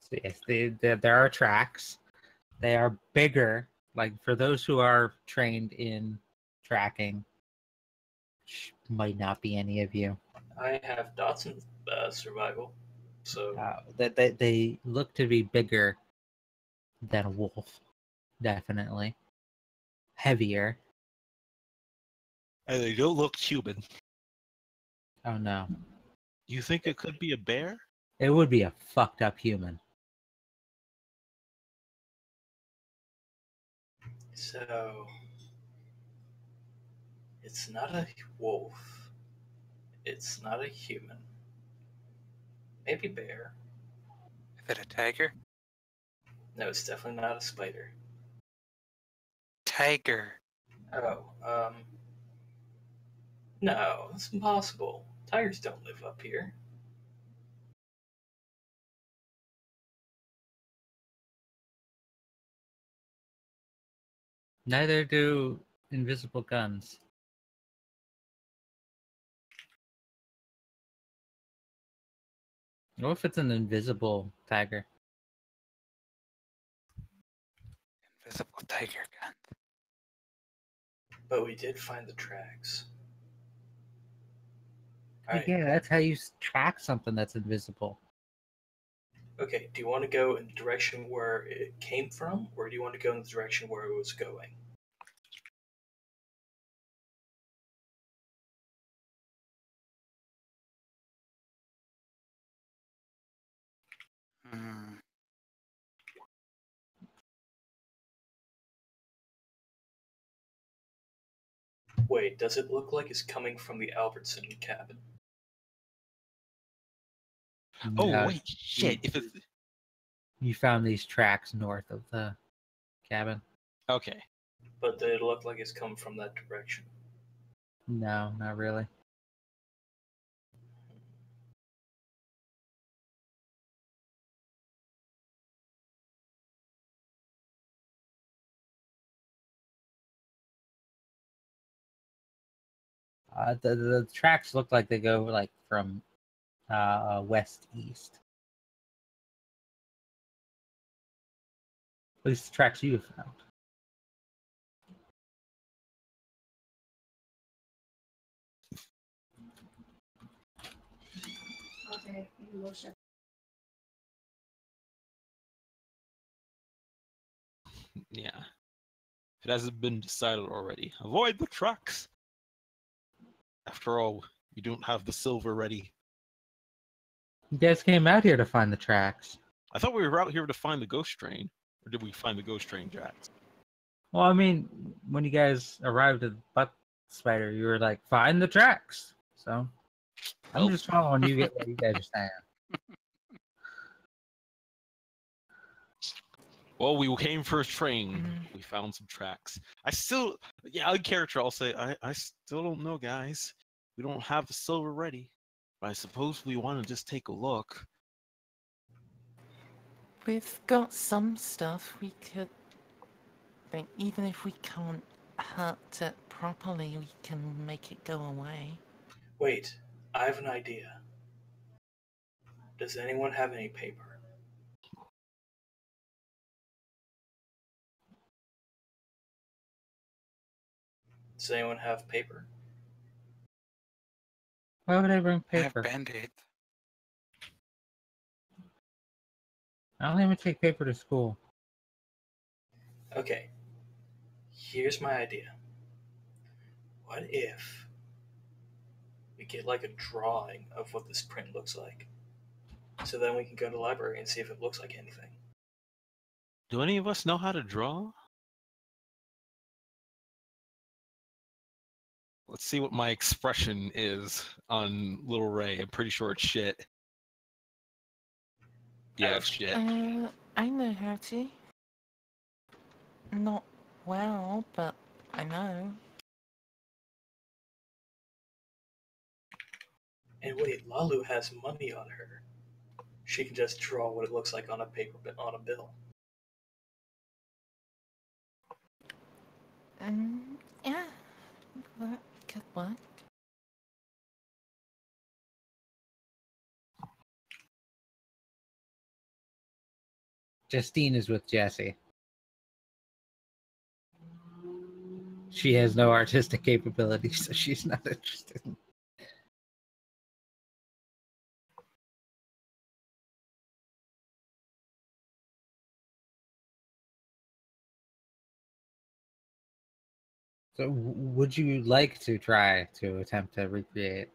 So yes, there are tracks. They are bigger. Like for those who are trained in tracking, which might not be any of you. I have dots in survival, so They look to be bigger than a wolf, definitely heavier. And they don't look human. Oh no, You think it could be a bear? it would be a fucked up human. so it's not a wolf. It's not a human. Maybe bear. Is it a tiger? No, it's definitely not a spider. Tiger. Oh, no, it's impossible. Tigers don't live up here. Neither do invisible guns. What if it's an invisible tiger? Invisible tiger gun. But we did find the tracks. Alright, Yeah, that's how you track something that's invisible. okay, do you want to go in the direction where it came from, or do you want to go in the direction where it was going? Hmm. Wait, does it look like it's coming from the Albertson cabin? Oh No, wait, shit! If it's you found these tracks north of the cabin. okay, But did it look like it's coming from that direction? No, not really. The tracks look like they go like from west east. At least the tracks you have found. Okay, you will shut. yeah. It hasn't been decided already. Avoid the trucks. After all, you don't have the silver ready. You guys came out here to find the tracks. I thought we were out here to find the ghost train, or did we find the ghost train, Jax? Well, I mean, when you guys arrived at Buck Spider, you were like, find the tracks. So I'm Well, just following you get what you guys are saying. well, we came for a train. We found some tracks. Yeah, in character, I'll say, I still don't know, guys. We don't have the silver ready. But I suppose we want to just take a look. We've got some stuff we could. Think even if we can't hurt it properly, we can make it go away. Wait, I have an idea. Does anyone have any paper? Does anyone have paper? Why would I bring I have paper? band-aids. I don't even take paper to school. Okay, here's my idea. What if we get like a drawing of what this print looks like? So then we can go to the library and see if it looks like anything. Do any of us know how to draw? Let's see what my expression is on Little Ray. I'm pretty sure it's shit. Yeah, it's shit. I know how to. Not well, but I know. And wait, Lalu has money on her. She can just draw what it looks like on a paper on a bill. Yeah, that could work. Justine is with Jesse. She has no artistic capabilities, so she's not interested. So, would you like to try to attempt to recreate?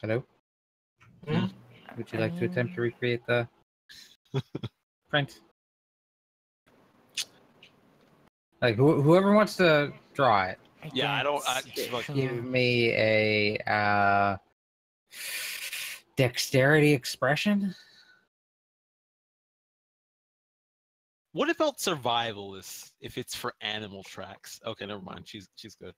Hello? Hmm? Would you like to attempt to recreate the print? Like, whoever wants to draw it, Yeah, I don't. I, guess, like, sure. give me a dexterity expression. what about survival? Is if it's for animal tracks? Okay, never mind. She's good.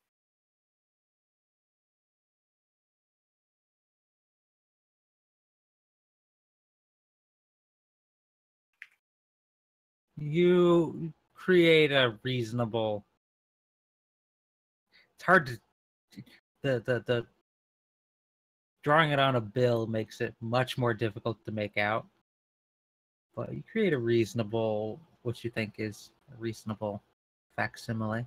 You create a reasonable. It's hard to the drawing it on a bill makes it much more difficult to make out. But you create a reasonable, what you think is a reasonable facsimile.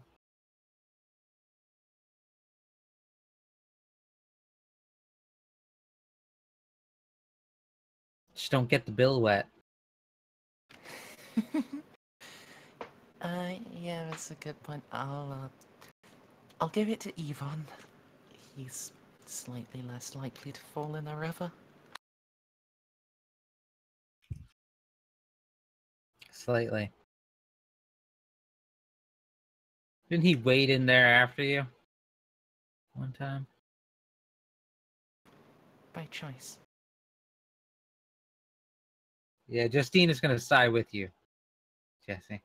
Just don't get the bill wet. Yeah, that's a good point. I'll give it to Yvonne. He's slightly less likely to fall in a river. Slightly. Didn't he wade in there after you? One time? By choice. Yeah, Justine is going to side with you, Jesse.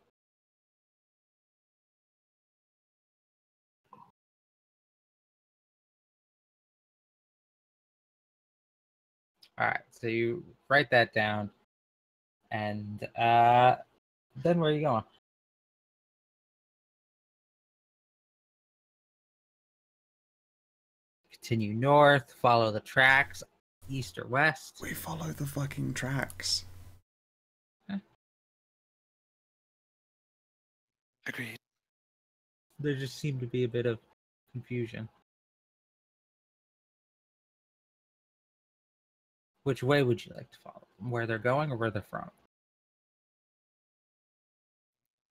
All right, so you write that down, and then where are you going? Continue north, follow the tracks, east or west. We follow the fucking tracks. Agreed. There just seemed to be a bit of confusion. Which way would you like to follow? Where they're going or where they're from?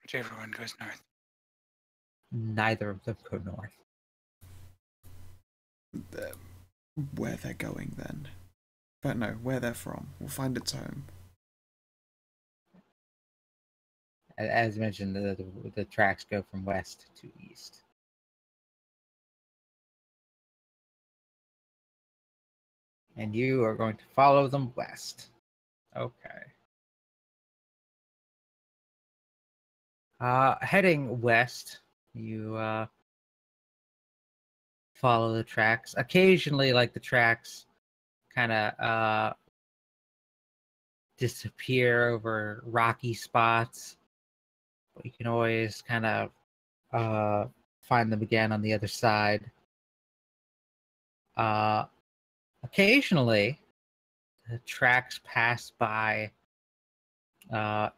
Whichever one goes north. Neither of them go north. Where they're going then. But no, where they're from. We'll find its home. As mentioned, the tracks go from west to east. And you are going to follow them west. Okay. Heading west, you follow the tracks. Occasionally, like the tracks kind of disappear over rocky spots, but you can always kind of find them again on the other side. Occasionally, the tracks pass by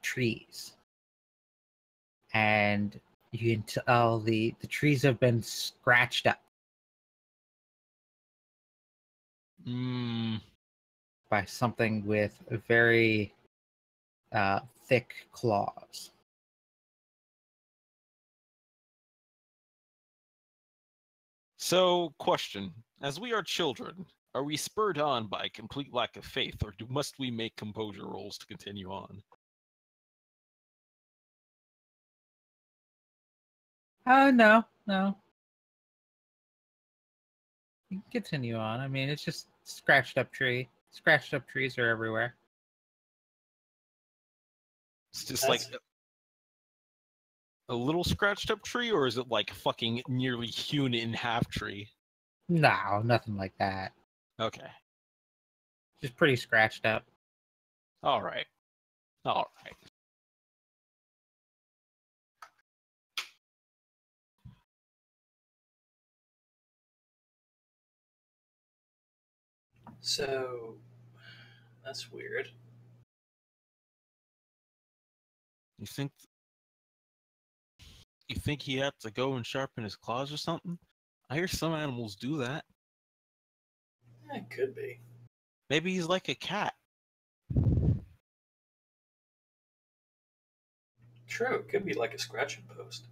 trees, and you can tell the trees have been scratched up by something with very thick claws. So, question: as we are children, are we spurred on by complete lack of faith, or must we make composure rolls to continue on? No. You can continue on. I mean, it's just scratched up tree. Scratched up trees are everywhere. It's just like That's- a little scratched up tree, or is it like fucking nearly hewn in half tree? No, nothing like that. Okay. Just pretty scratched up. All right. All right. So that's weird. You think he had to go and sharpen his claws or something? I hear some animals do that. It could be. Maybe he's like a cat. True, it could be like a scratching post.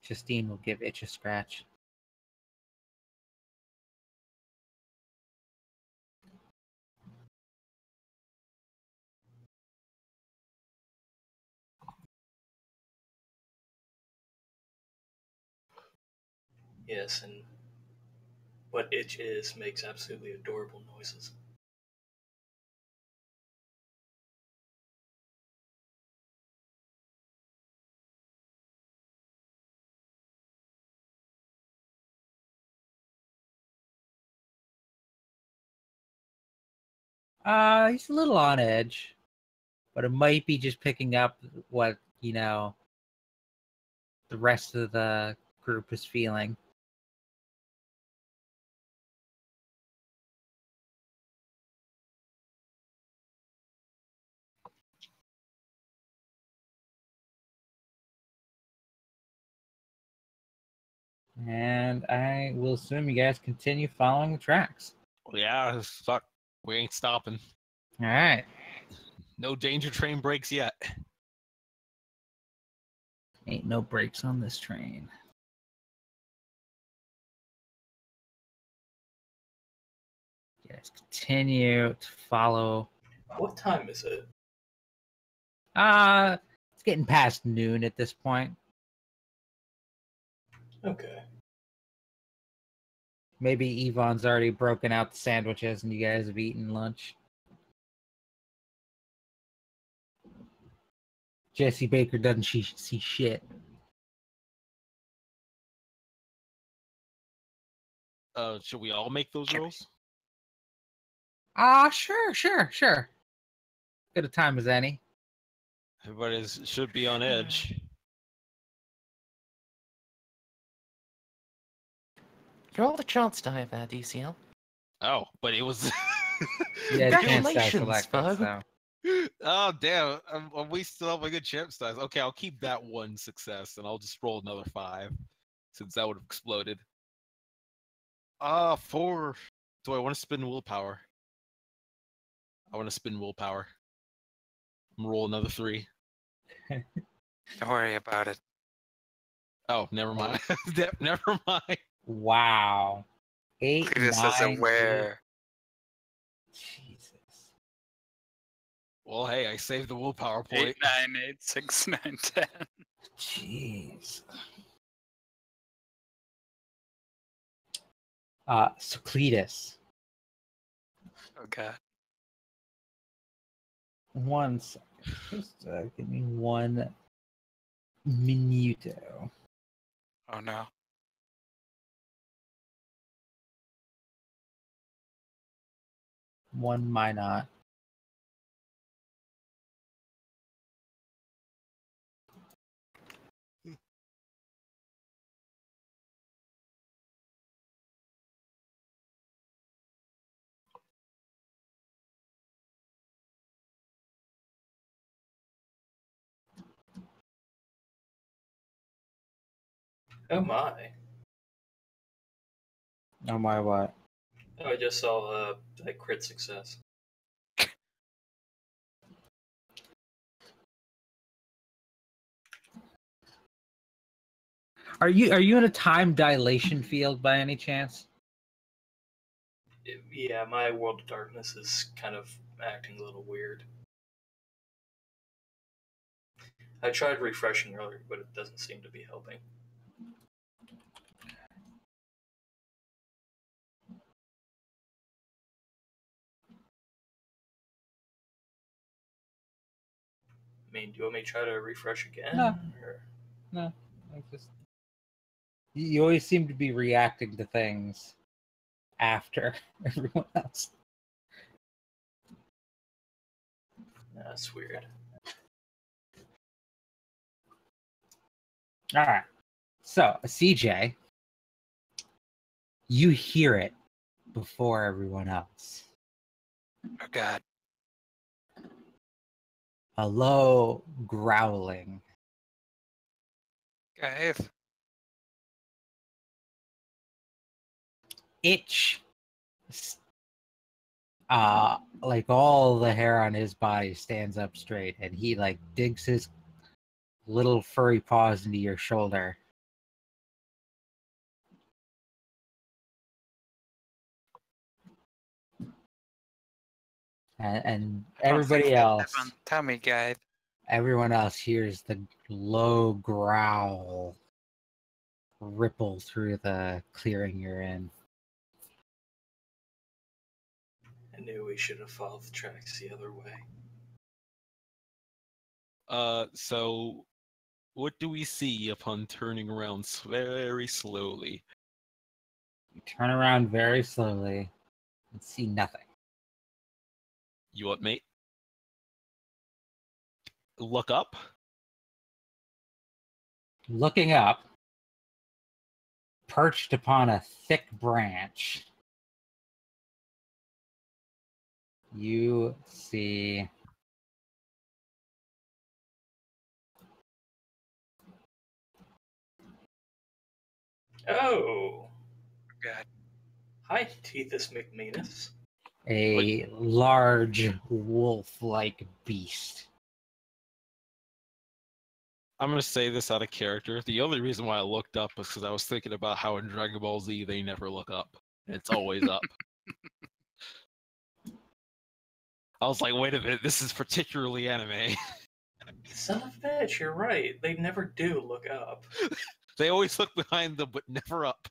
Justine will give Itch a scratch. Yes, and what Itch is makes absolutely adorable noises. He's a little on edge, but it might be just picking up what, the rest of the group is feeling. And I will assume you guys continue following the tracks. Yeah, fuck. We ain't stopping. All right. No danger train breaks yet. Ain't no brakes on this train. You guys continue to follow. What time is it? It's getting past noon at this point. Okay. Maybe Yvonne's already broken out the sandwiches and you guys have eaten lunch. Jesse Baker doesn't see shit. Should we all make those rolls? Sure. Good a time as any. Everybody should be on edge. You rolled a chance die there, DCL. Oh, but it was. Yeah, Congratulations, Bo. Oh damn! We still have a good chance dice. Okay, I'll keep that one success, and I'll just roll another 5, since that would have exploded. 4. Do I want to spin willpower? I want to spin willpower. I'm gonna roll another 3. Don't worry about it. Oh, never mind. Never mind. Wow. 8, Cletus 9, is aware. Jesus. Well, hey, I saved the willpower 8, point. 9, 8, 6, 9, 10. Jeez. So Cletus. Oh god. One second. Just give me 1 minuto. Oh no. One minot. Oh my. Oh my what? Oh, I just saw a crit success. Are you in a time dilation field by any chance? Yeah, my World of Darkness is kind of acting a little weird. I tried refreshing earlier, but it doesn't seem to be helping. I mean, do you want me to try to refresh again? No. Or... No, I just you always seem to be reacting to things after everyone else. That's weird. All right. So, CJ, You hear it before everyone else. Oh God. A low growling. Guys. Itch. Like all the hair on his body stands up straight, and he like digs his little furry paws into your shoulder. And I don't think everybody I live else, on tummy guide. everyone else hears the low growl ripple through the clearing you're in. I knew we should have followed the tracks the other way. So what do we see upon turning around very slowly? You turn around very slowly and see nothing. You what, mate? Look up. Looking up, perched upon a thick branch, you see Oh! God. Hi, Tethys McManus. a large wolf-like beast. I'm gonna say this out of character. The only reason why I looked up was because I was thinking about how in Dragon Ball Z they never look up. It's always up. I was like, wait a minute, this is particularly anime. Son of a bitch, you're right. They never do look up. They always look behind them, but never up.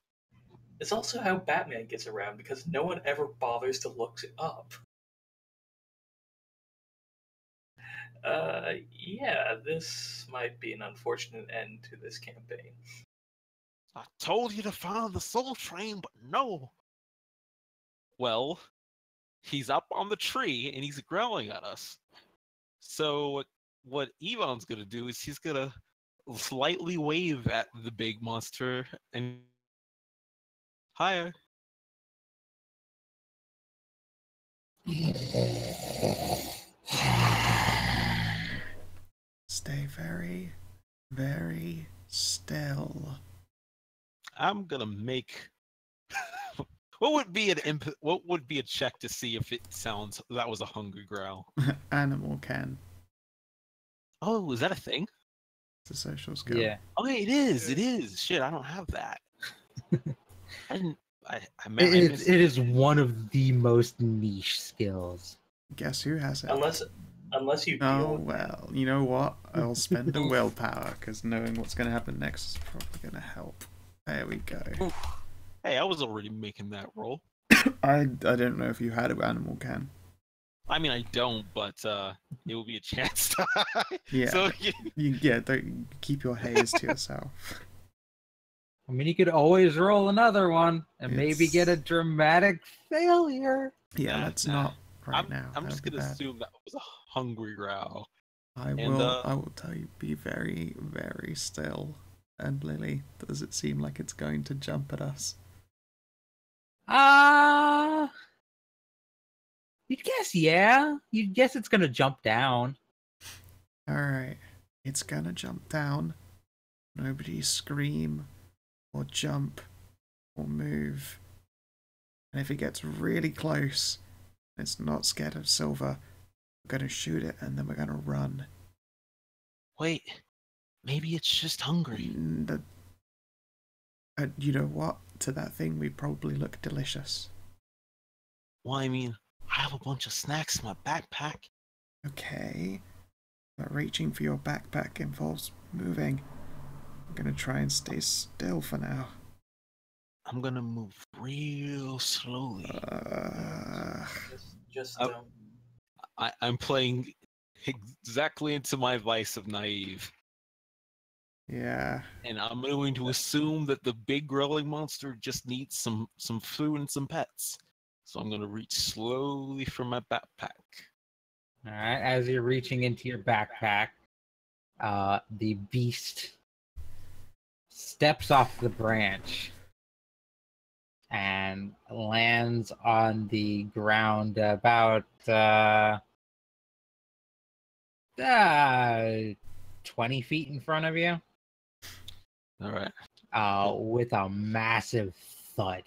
It's also how Batman gets around because no one ever bothers to look up. Yeah, this might be an unfortunate end to this campaign. I told you to follow the Soul Train, but no. Well, he's up on the tree and he's growling at us. So what Yvonne's gonna do is he's gonna slightly wave at the big monster and higher. Stay very, very still. I'm gonna make. What would be What would be a check to see if it sounds that was a hungry growl? Animal can. Oh, is that a thing? It's a social skill. Yeah. Oh, yeah, it is. It is. Shit, I don't have that. I didn't. I It is one of the most niche skills. Guess who has it? Unless you deal Oh, with well, you know what? I'll spend a willpower, because knowing what's going to happen next is probably going to help. There we go. Hey, I was already making that roll. I don't know if you had an animal can. I mean, I don't, but it will be a chance to. Yeah. So, Don't keep your haze to yourself. I mean, you could always roll another one and maybe get a It's- dramatic failure. Yeah, Nah, let's nah. not right now. I'm That just would be gonna bad. assume that was a hungry growl. I will tell you, be very, very still. And Lily, does it seem like it's going to jump at us? You'd guess, yeah. You'd guess it's gonna jump down. Alright, it's gonna jump down. Nobody scream, or jump, or move. And if it gets really close, and it's not scared of Silver, we're gonna shoot it and then we're gonna run. Wait, maybe it's just hungry. You know what? To that thing, we probably look delicious. Well, I mean, I have a bunch of snacks in my backpack. Okay, but reaching for your backpack involves moving. I'm gonna try and stay still for now. I'm gonna move real slowly. just Oh. don't. I'm playing exactly into my vice of naive. Yeah. And I'm going to assume that the big growling monster just needs some food and some pets. So I'm going to reach slowly for my backpack. All right, as you're reaching into your backpack, the beast steps off the branch and lands on the ground about 20 feet in front of you, All right. with a massive thud.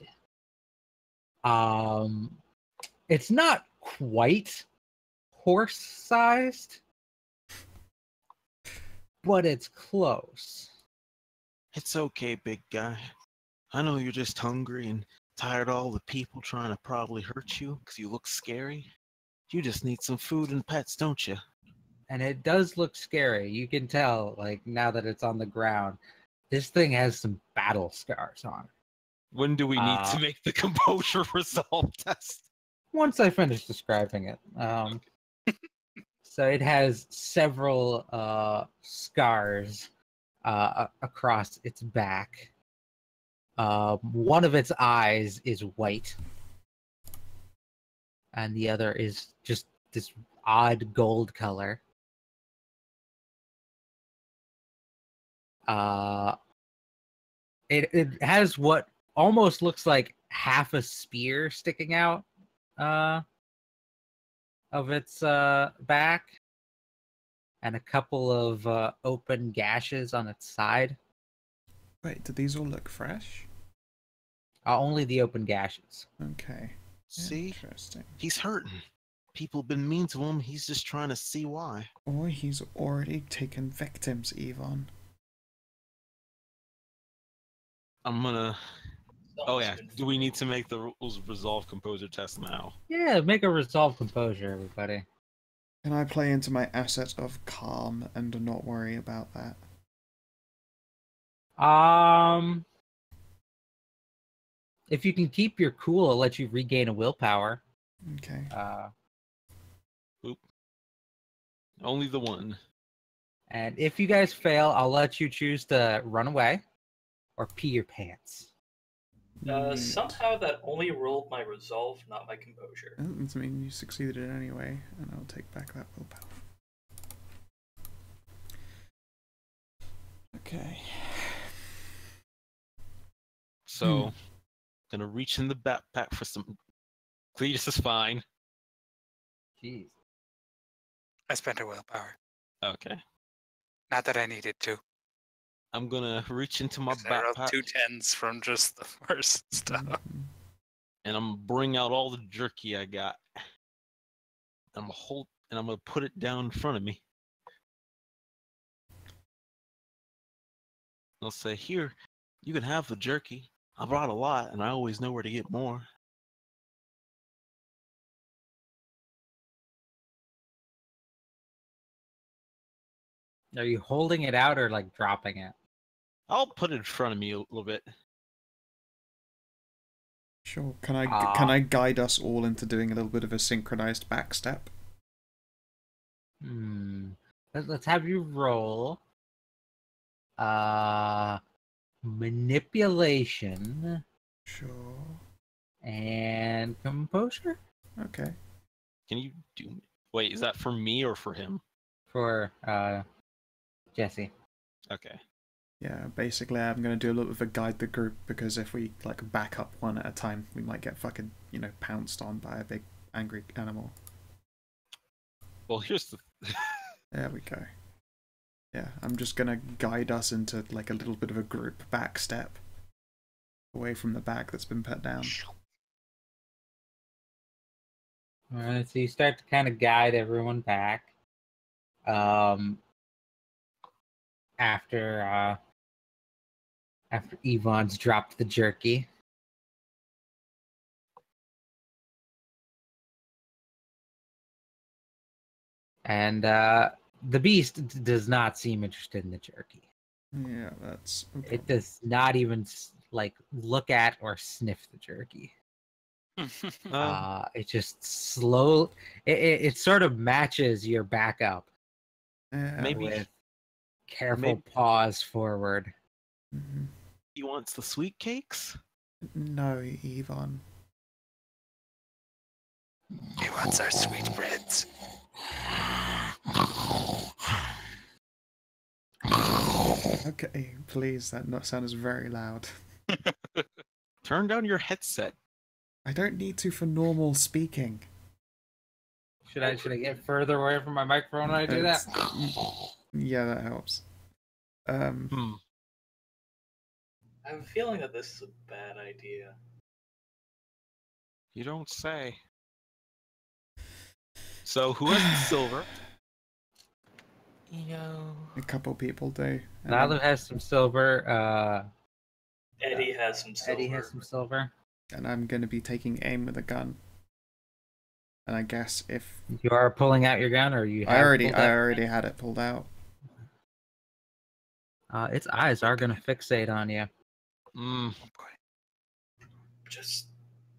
It's not quite horse-sized, but it's close. It's okay, big guy. I know you're just hungry and tired of all the people trying to probably hurt you because you look scary. You just need some food and pets, don't you? And it does look scary. You can tell, like, now that it's on the ground, this thing has some battle scars on it. When do we need to make the composure resolve test? Once I finish describing it. So it has several scars across its back. One of its eyes is white, and the other is just this odd gold color. It has what almost looks like half a spear sticking out of its back, and a couple of open gashes on its side. Wait, do these all look fresh? Only the open gashes. Okay. See? Interesting. He's hurting. People have been mean to him. He's just trying to see why. Or he's already taken victims, Yvonne. I'm gonna... Oh yeah, Sounds good. do we need to make the rules resolve composure test now? Yeah, make a resolve composure, everybody. Can I play into my asset of calm and not worry about that? If you can keep your cool, it'll let you regain a willpower. Okay. Oop. Only the one. And if you guys fail, I'll let you choose to run away or pee your pants. Neat. Somehow that only rolled my resolve, not my composure. That means you succeeded it anyway, and I'll take back that willpower. Okay. So, gonna reach in the backpack for some... Cletus is fine. Jeez. I spent a willpower. Okay. Not that I needed to. I'm gonna reach into my 'Cause I rolled backpack 2 10s from just the first stuff. Mhm. and I'm gonna bring out all the jerky I got. I'm gonna put it down in front of me. I'll say, here, you can have the jerky. I brought a lot, and I always know where to get more. Are you holding it out or like dropping it? I'll put it in front of me a little bit. Sure. Can I guide us all into doing a little bit of a synchronized backstep? Let's have you roll. Manipulation Sure. and composure Okay. Can you do... Wait, is that for me or for him? for Jesse. Okay. Yeah, basically I'm gonna do a little bit of a guide the group, because if we like back up one at a time, we might get fucking, pounced on by a big angry animal. Well, here's the... There we go. Yeah, I'm just gonna guide us into like a little bit of a group backstep away from the bag that's been put down. All right, so you start to kind of guide everyone back. After Yvonne's dropped the jerky. And the beast does not seem interested in the jerky. Yeah, that's okay. It does not even like look at or sniff the jerky. It just slow. It sort of matches your backup. Maybe With careful pause forward. Mhm. he wants the sweet cakes? No, Yvonne. He wants our sweet breads. Okay, please, that not sound is very loud. Turn down your headset. I don't need to for normal speaking. Should I get further away from my microphone when I do that? Yeah, that helps. Hmm. I have a feeling that this is a bad idea. You don't say. So who has the silver? You know, A couple people do. And Nalu has some silver. Eddie has some silver. Eddie has some silver. I'm going to be taking aim with a gun. And I guess if You are pulling out your gun, or you? I have already pulled out? had it pulled out. Its eyes are gonna fixate on you. Mm. Oh boy. Just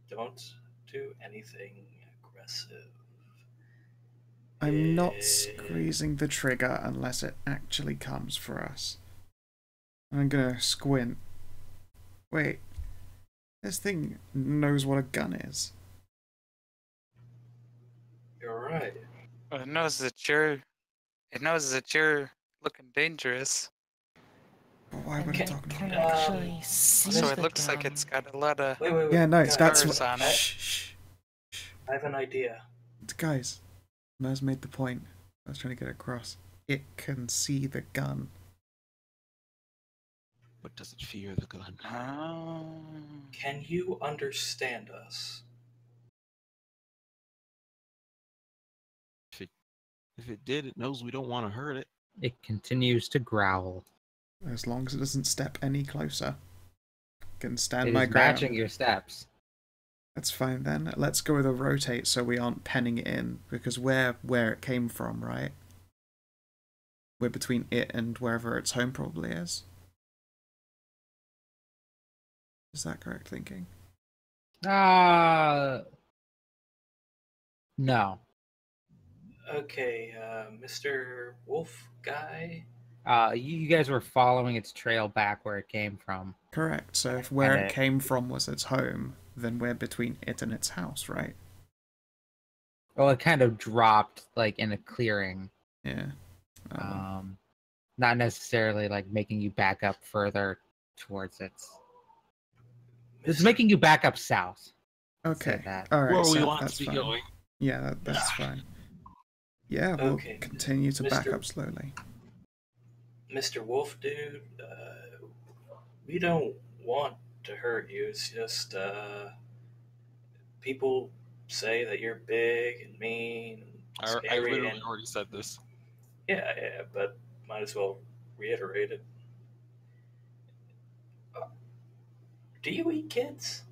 don't do anything aggressive. I'm not Eh, squeezing the trigger unless it actually comes for us. I'm gonna squint. Wait. This thing knows what a gun is. You're right. Well, it knows that you're looking dangerous. But why would and it it talk can normal? actually see So it the looks like gun. it's got a lot of. Wait. Yeah, no, guys, that's Cars what. on it. Shh. I have an idea. Guys, Maz made the point I was trying to get across. It can see the gun. But does it fear the gun? Oh. Can you understand us? If it did, it knows we don't want to hurt it. It continues to growl. As long as it doesn't step any closer. Can stand It my is ground. matching your steps. That's fine then. Let's go with a rotate so we aren't penning it in, because we're where it came from, right? We're between it and wherever its home probably is. Is that correct thinking? No. Okay, Mr. Wolf guy. You guys were following its trail back where it came from. Correct. So if where And it came from was its home, then we're between it and its house, right? Well, it kind of dropped like in a clearing. Yeah. Not necessarily like making you back up further towards its. It's Mr. making you back up south. Okay. that. All right. Where we So want that's to be fine. going. Yeah, that's fine. Yeah, we'll Okay, continue to back Mr. up slowly. Mr. Wolf dude, we don't want to hurt you. It's just people say that you're big and mean and I scary. literally And already said this. yeah, but might as well reiterate it. Do you eat kids?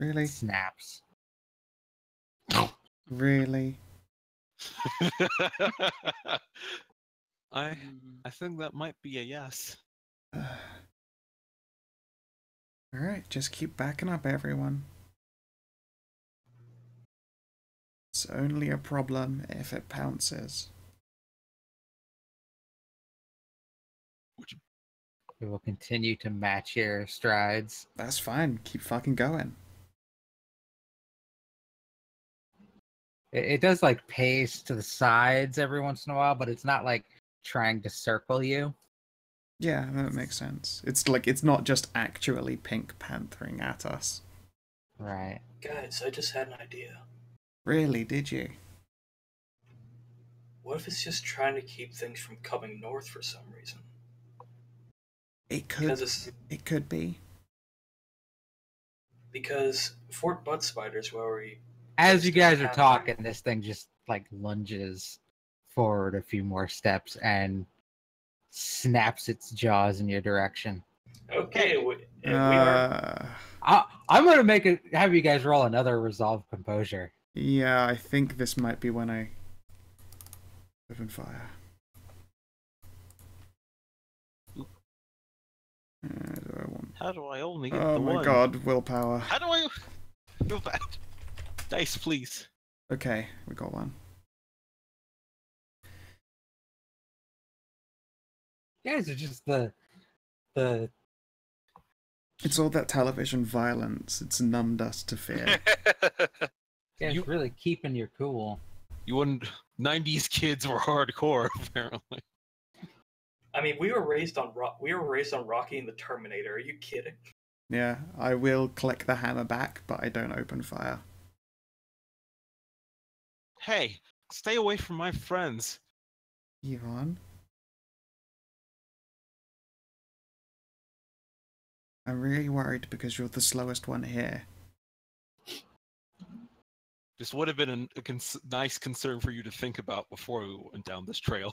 Really? Snaps. Really? I think that might be a yes. Alright, just keep backing up, everyone. It's only a problem if it pounces. We will continue to match your strides. That's fine, keep fucking going. It does like pace to the sides every once in a while, but it's not like trying to circle you. Yeah, that makes sense. It's like, it's not just actually Pink Panthering at us. Right. Guys, I just had an idea. Really, did you? What if it's just trying to keep things from coming north for some reason? It could be. Because Fort Butt Spiders, where we As you guys are talking, this thing just like lunges forward a few more steps and snaps its jaws in your direction. Okay, we are. I'm gonna have you guys roll another resolve composure. Yeah, I think this might be when I open fire. How do I only get Oh the my one? god, willpower. How do I feel bad? Dice, please. Okay, we got one. You guys are just the It's all that television violence. It's numbed us to fear. you guys really keeping your cool. You wouldn't. 90s kids were hardcore, apparently. I mean, we were raised on Rocky and the Terminator. Are you kidding? Yeah, I will click the hammer back, but I don't open fire. Hey, stay away from my friends. Yvonne? I'm really worried because you're the slowest one here. This would have been a nice concern for you to think about before we went down this trail.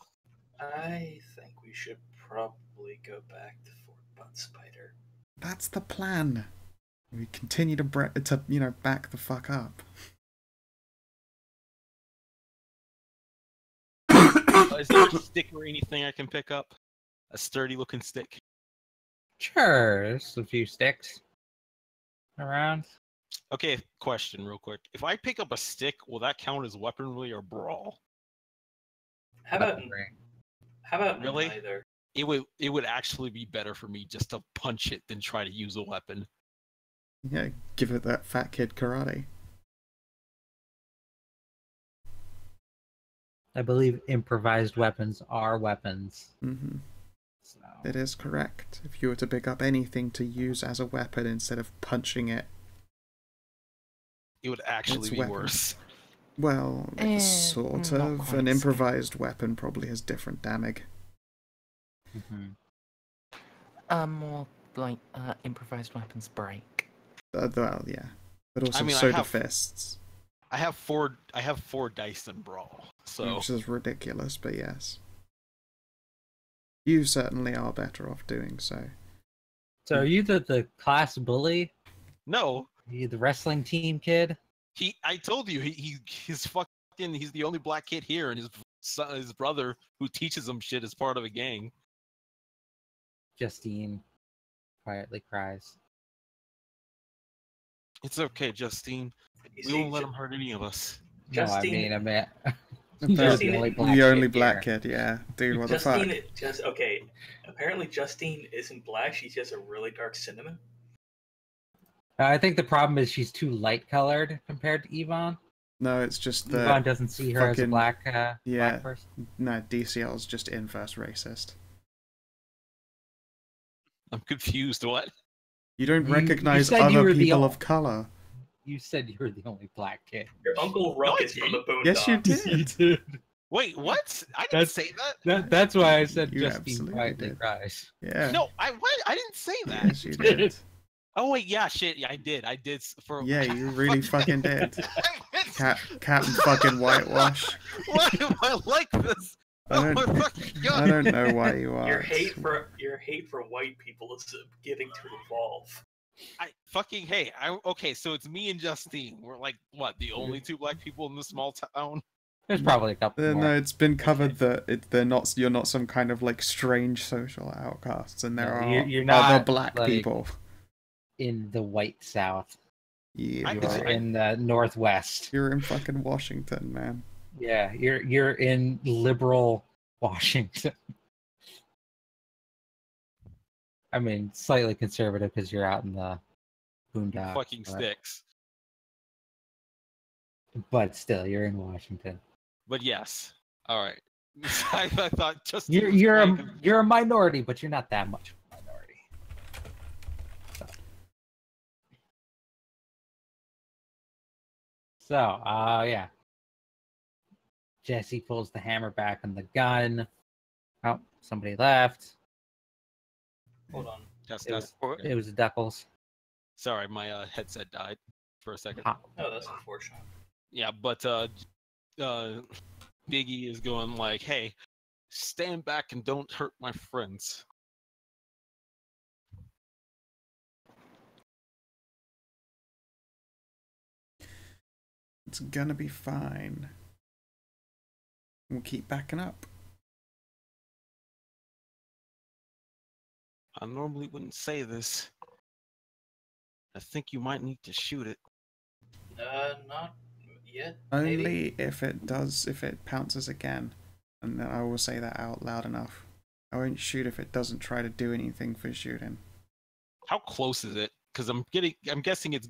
I think we should probably go back to Fort Butt Spider. That's the plan. We continue to back the fuck up. Is there a stick or anything I can pick up? A sturdy looking stick? Sure, there's a few sticks around. Okay, question real quick. If I pick up a stick, will that count as weaponry or brawl? How about Really? neither? It would actually be better for me just to punch it than try to use a weapon. Yeah, give it that fat kid karate. I believe improvised weapons are weapons. Mm-hmm. So. It is correct. If you were to pick up anything to use as a weapon instead of punching it, It would actually It's be weapon. worse. well, sort not of. quite An so. improvised weapon probably has different damage. More like improvised weapons break. Well, yeah. But also I mean, so do fists. I have four dice in brawl, so Which is ridiculous, but yes. You certainly are better off doing so. So are you the class bully? no. Are you the wrestling team kid? I told you he's the only black kid here, and his brother who teaches him shit is part of a gang. Justine quietly cries. It's okay, Justine. We won't let him hurt any of us. Justine, No, I mean, You're Justine- the only black kid, yeah. Dude, what the fuck? Justine, okay. Apparently, Justine isn't black. She's just a really dark cinnamon. I think the problem is she's too light colored compared to Yvonne. No, it's just that... Yvonne doesn't see her as a fucking- black yeah. person. No, DCL's just inverse racist. I'm confused. What? You don't You recognize said you other were the people ol- of color. You said you were the only black kid. Your Uncle Ruck I is from the didn't. Boondocks. Yes, you did. did. Wait, what? I didn't That's- say that. That's why I said You Justine absolutely quietly did. cries. Yeah. No, what? I didn't say that. Yes, you did. Oh wait, yeah, shit, yeah, I did. For Yeah, you really fucking did. Cat. Captain fucking whitewash. Why am I like this? I Oh my don't, fucking god! I don't know why you are. Your hate for white people is beginning to evolve. Okay, so it's me and Justine. We're like what, the only two black people in this small town? There's probably a couple more. No, it's been covered that you're not some kind of like strange social outcasts, and there No, are you're other not, black like, people. In the white South. Yeah, You are in the Northwest. you're in fucking Washington, man. Yeah, you're in liberal Washington. I mean, slightly conservative because you're out in the boondocks. Fucking sticks. But still, you're in Washington. But yes. Alright. I thought just You're a minority, but you're not that much of a minority. So, yeah. Jesse pulls the hammer back on the gun. Oh, somebody left. Hold on. It was Duckles. Sorry, my headset died for a second. Ah. Oh, that's unfortunate. Yeah, but Biggie is going like, "Hey, stand back and don't hurt my friends." It's gonna be fine. We'll keep backing up. I normally wouldn't say this. I think you might need to shoot it. Not yet. Only Maybe. if it pounces again. And then I will say that out loud enough. I won't shoot if it doesn't try to do anything for shooting. How close is it? Because I'm guessing it's.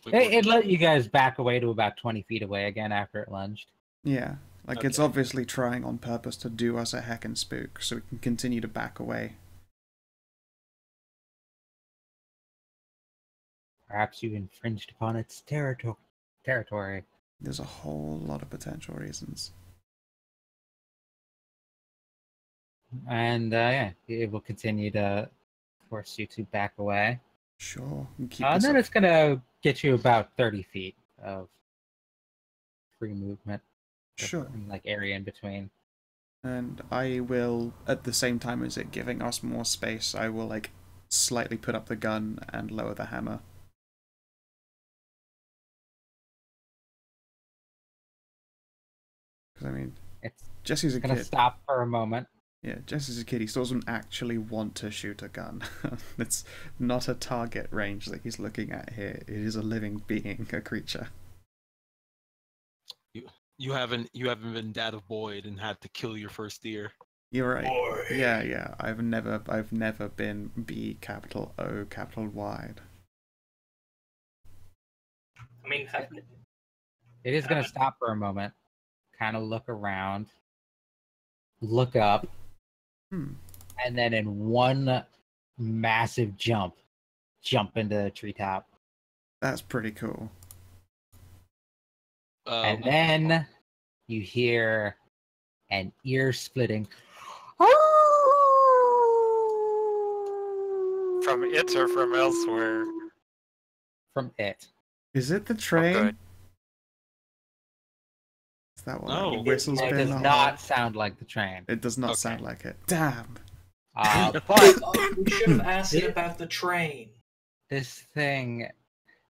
It let you guys back away to about 20 feet away again after it lunged. Yeah, like it's Okay. obviously trying on purpose to do us a heckin' spook, so we can continue to back away. Perhaps you infringed upon its territory. There's a whole lot of potential reasons. And yeah, it will continue to force you to back away. Sure. And keep And this then up. it's going to get you about 30 feet of free movement. Sure. Like area in between. And I will, at the same time as it giving us more space, I will like slightly put up the gun and lower the hammer. Because I mean, It's Jesse's a going to kid. stop for a moment. Yeah, Jesse's a kid. He still doesn't actually want to shoot a gun. It's not a target range that he's looking at here. It is a living being, a creature. You haven't been dad of Boyd and had to kill your first deer. You're right. Boy. Yeah. I've never been B capital O capital Y. I mean, haven't It is going to stop for a moment, kind of look around, look up, and then in one massive jump into the treetop. That's pretty cool. And then you hear an ear-splitting From it or from elsewhere? from it. Is it the train? good. Is that what No. that whistle's It been? does the not whole- sound like the train. It does not Okay. sound like it. Damn. But Oh, we should have asked it about the train. this thing,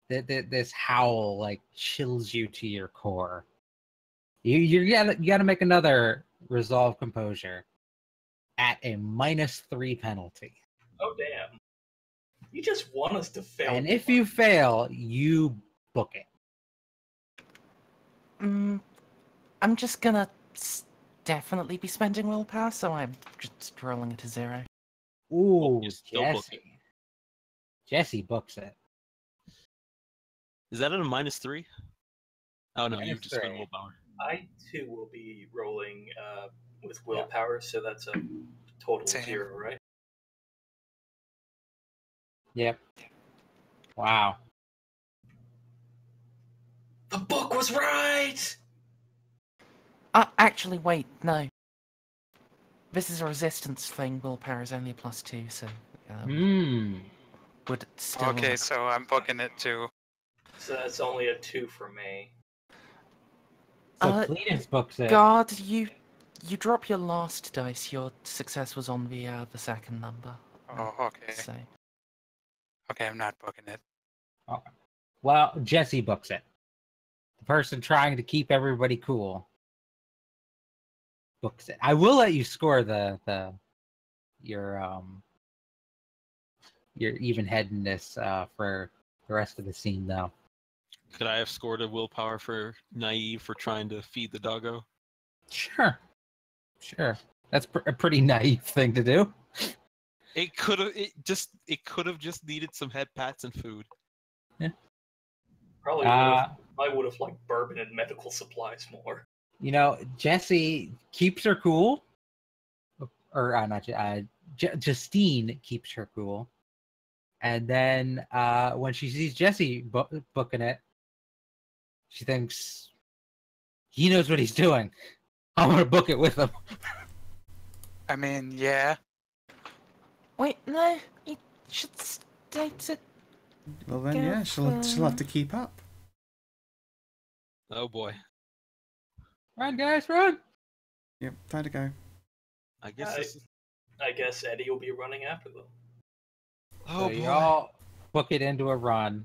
this howl, like chills you to your core. You gotta make another resolve composure at a -3 penalty. Oh damn! You just want us to fail. And if you fail, you book it. I'm just gonna definitely be spending willpower, so I'm just rolling it to 0. Ooh, you still book Jesse. Jesse books it. Is that at a -3? Oh no, you -3. just spent willpower. I too will be rolling with willpower, so that's a total Same. of 0, right? Yep. Wow. The book was right. Actually, wait, no. This is a resistance thing. Willpower is only a +2, so would still. Okay, so I'm booking it too. So that's only a 2 for me. So Uh, Cletus books it. Guard, you drop your last dice. Your success was on the second number. Oh, okay. So Okay, I'm not booking it. Well, Jesse books it. The person trying to keep everybody cool books it. I will let you score your even-headedness for the rest of the scene, though. Could I have scored a willpower for naive for trying to feed the doggo? Sure. That's a pretty naive thing to do. It could have just needed some head pats and food. Probably I would have liked bourbon and medical supplies more. You know, Jesse keeps her cool, or not. Justine keeps her cool, and then when she sees Jesse booking it, she thinks he knows what he's doing. I'm gonna book it with him. I mean, yeah. wait, no, you should stay to. Well then, yeah, she'll have to keep up. Oh boy. Run, guys, run! Yep, time to go. I guess this is... I guess Eddie will be running after them. Oh So boy. you all book it into a run.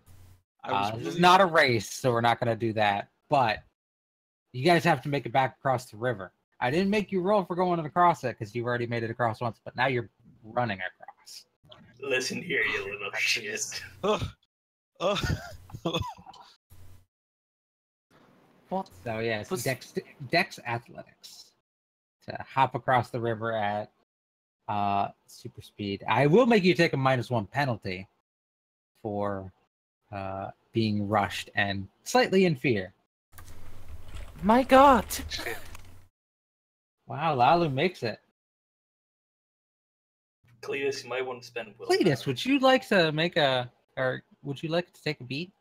I was This is really- not a race, so we're not gonna do that. But you guys have to make it back across the river. I didn't make you roll for going across it because you've already made it across once, but now you're running across. Listen here, you little shit. Ugh. Ugh. What? So yeah, it's Was- Dex Athletics to hop across the river at super speed. I will make you take a -1 penalty for being rushed and slightly in fear. My God! Shit. Wow, Lalu makes it. Cletus, you might want to spend willpower. Cletus, would you like to make or Would you like to take a beat?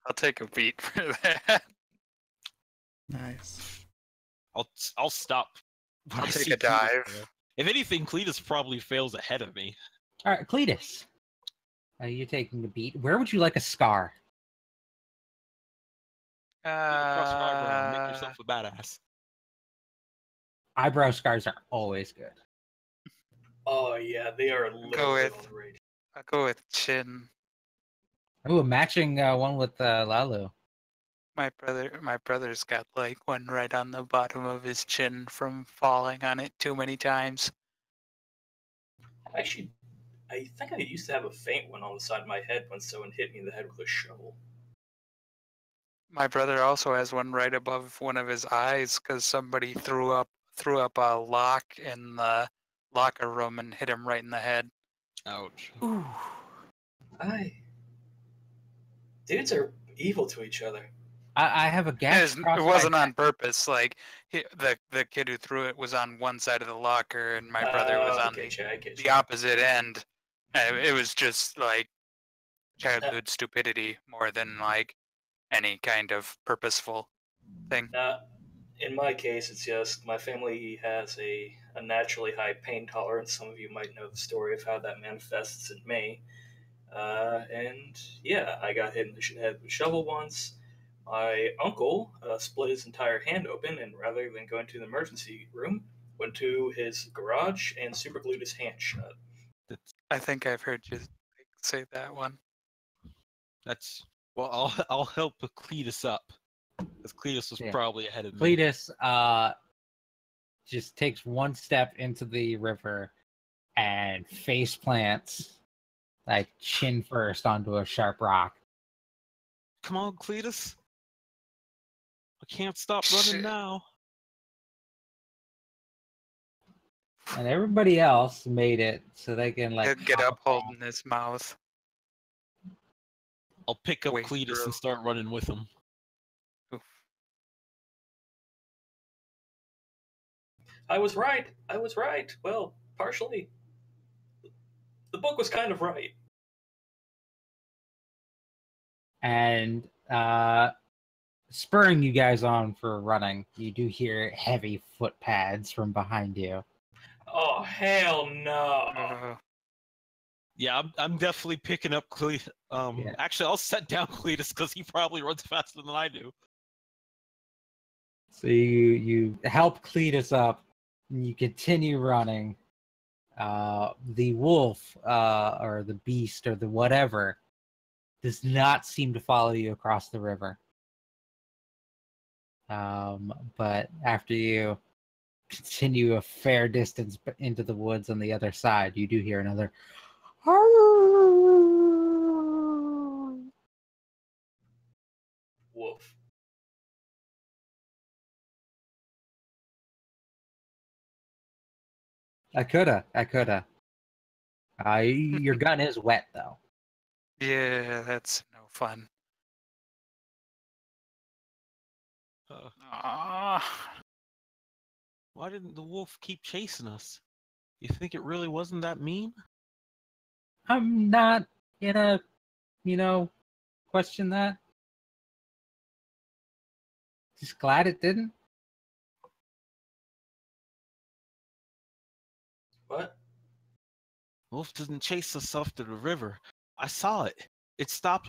I'll take a beat for that. Nice. I'll stop. when I'll I take see a Cletus dive. fail. If anything, Cletus probably fails ahead of me. All right, Cletus. You're taking a beat. Where would you like a scar? Across your eyebrow, make yourself a badass. Eyebrow scars are always good. Oh yeah, they are literally with- on the rage. I'll go with chin. Ooh, a matching one with Lalu. My brother's got like one right on the bottom of his chin from falling on it too many times. Actually, I think I used to have a faint one on the side of my head when someone hit me in the head with a shovel. My brother also has one right above one of his eyes because somebody threw up a lock in the locker room and hit him right in the head. Ouch. Ooh. Dudes are evil to each other. I have a gash. It wasn't on purpose. Like the kid who threw it was on one side of the locker, and my brother was on I get the you. opposite end. It was just like childhood stupidity more than like any kind of purposeful thing. In my case, it's just my family has a naturally high pain tolerance. Some of you might know the story of how that manifests in May. And yeah, I got hit in the head with a shovel once. My uncle split his entire hand open, and rather than going to the emergency room, went to his garage and superglued his hand shut. I think I've heard you say that one. That's well. I'll help Cletus up, because Cletus was Yeah. probably ahead of me. Cletus just takes one step into the river and face plants, like chin first, onto a sharp rock. Come on, Cletus. I can't stop Shit. running now. And everybody else made it so they can like Get hop up across. holding his mouth. I'll pick up Wait Cletus through. and start running with him. Oof. I was right. Well, partially. The book was kind of right. And spurring you guys on for running, you do hear heavy foot pads from behind you. Oh hell no! Yeah, I'm definitely picking up Cletus. Yeah. Actually, I'll set down Cletus because he probably runs faster than I do. So you help Cletus up, and you continue running. The wolf, or the beast, or the whatever, does not seem to follow you across the river. But after you continue a fair distance into the woods on the other side, you do hear another. Wolf. I coulda. Your gun is wet though. Yeah, that's no fun. Ah. Why didn't the wolf keep chasing us? You think it really wasn't that mean? I'm not gonna, question that. Just glad it didn't. What? Wolf didn't chase us off to the river. I saw it. It stopped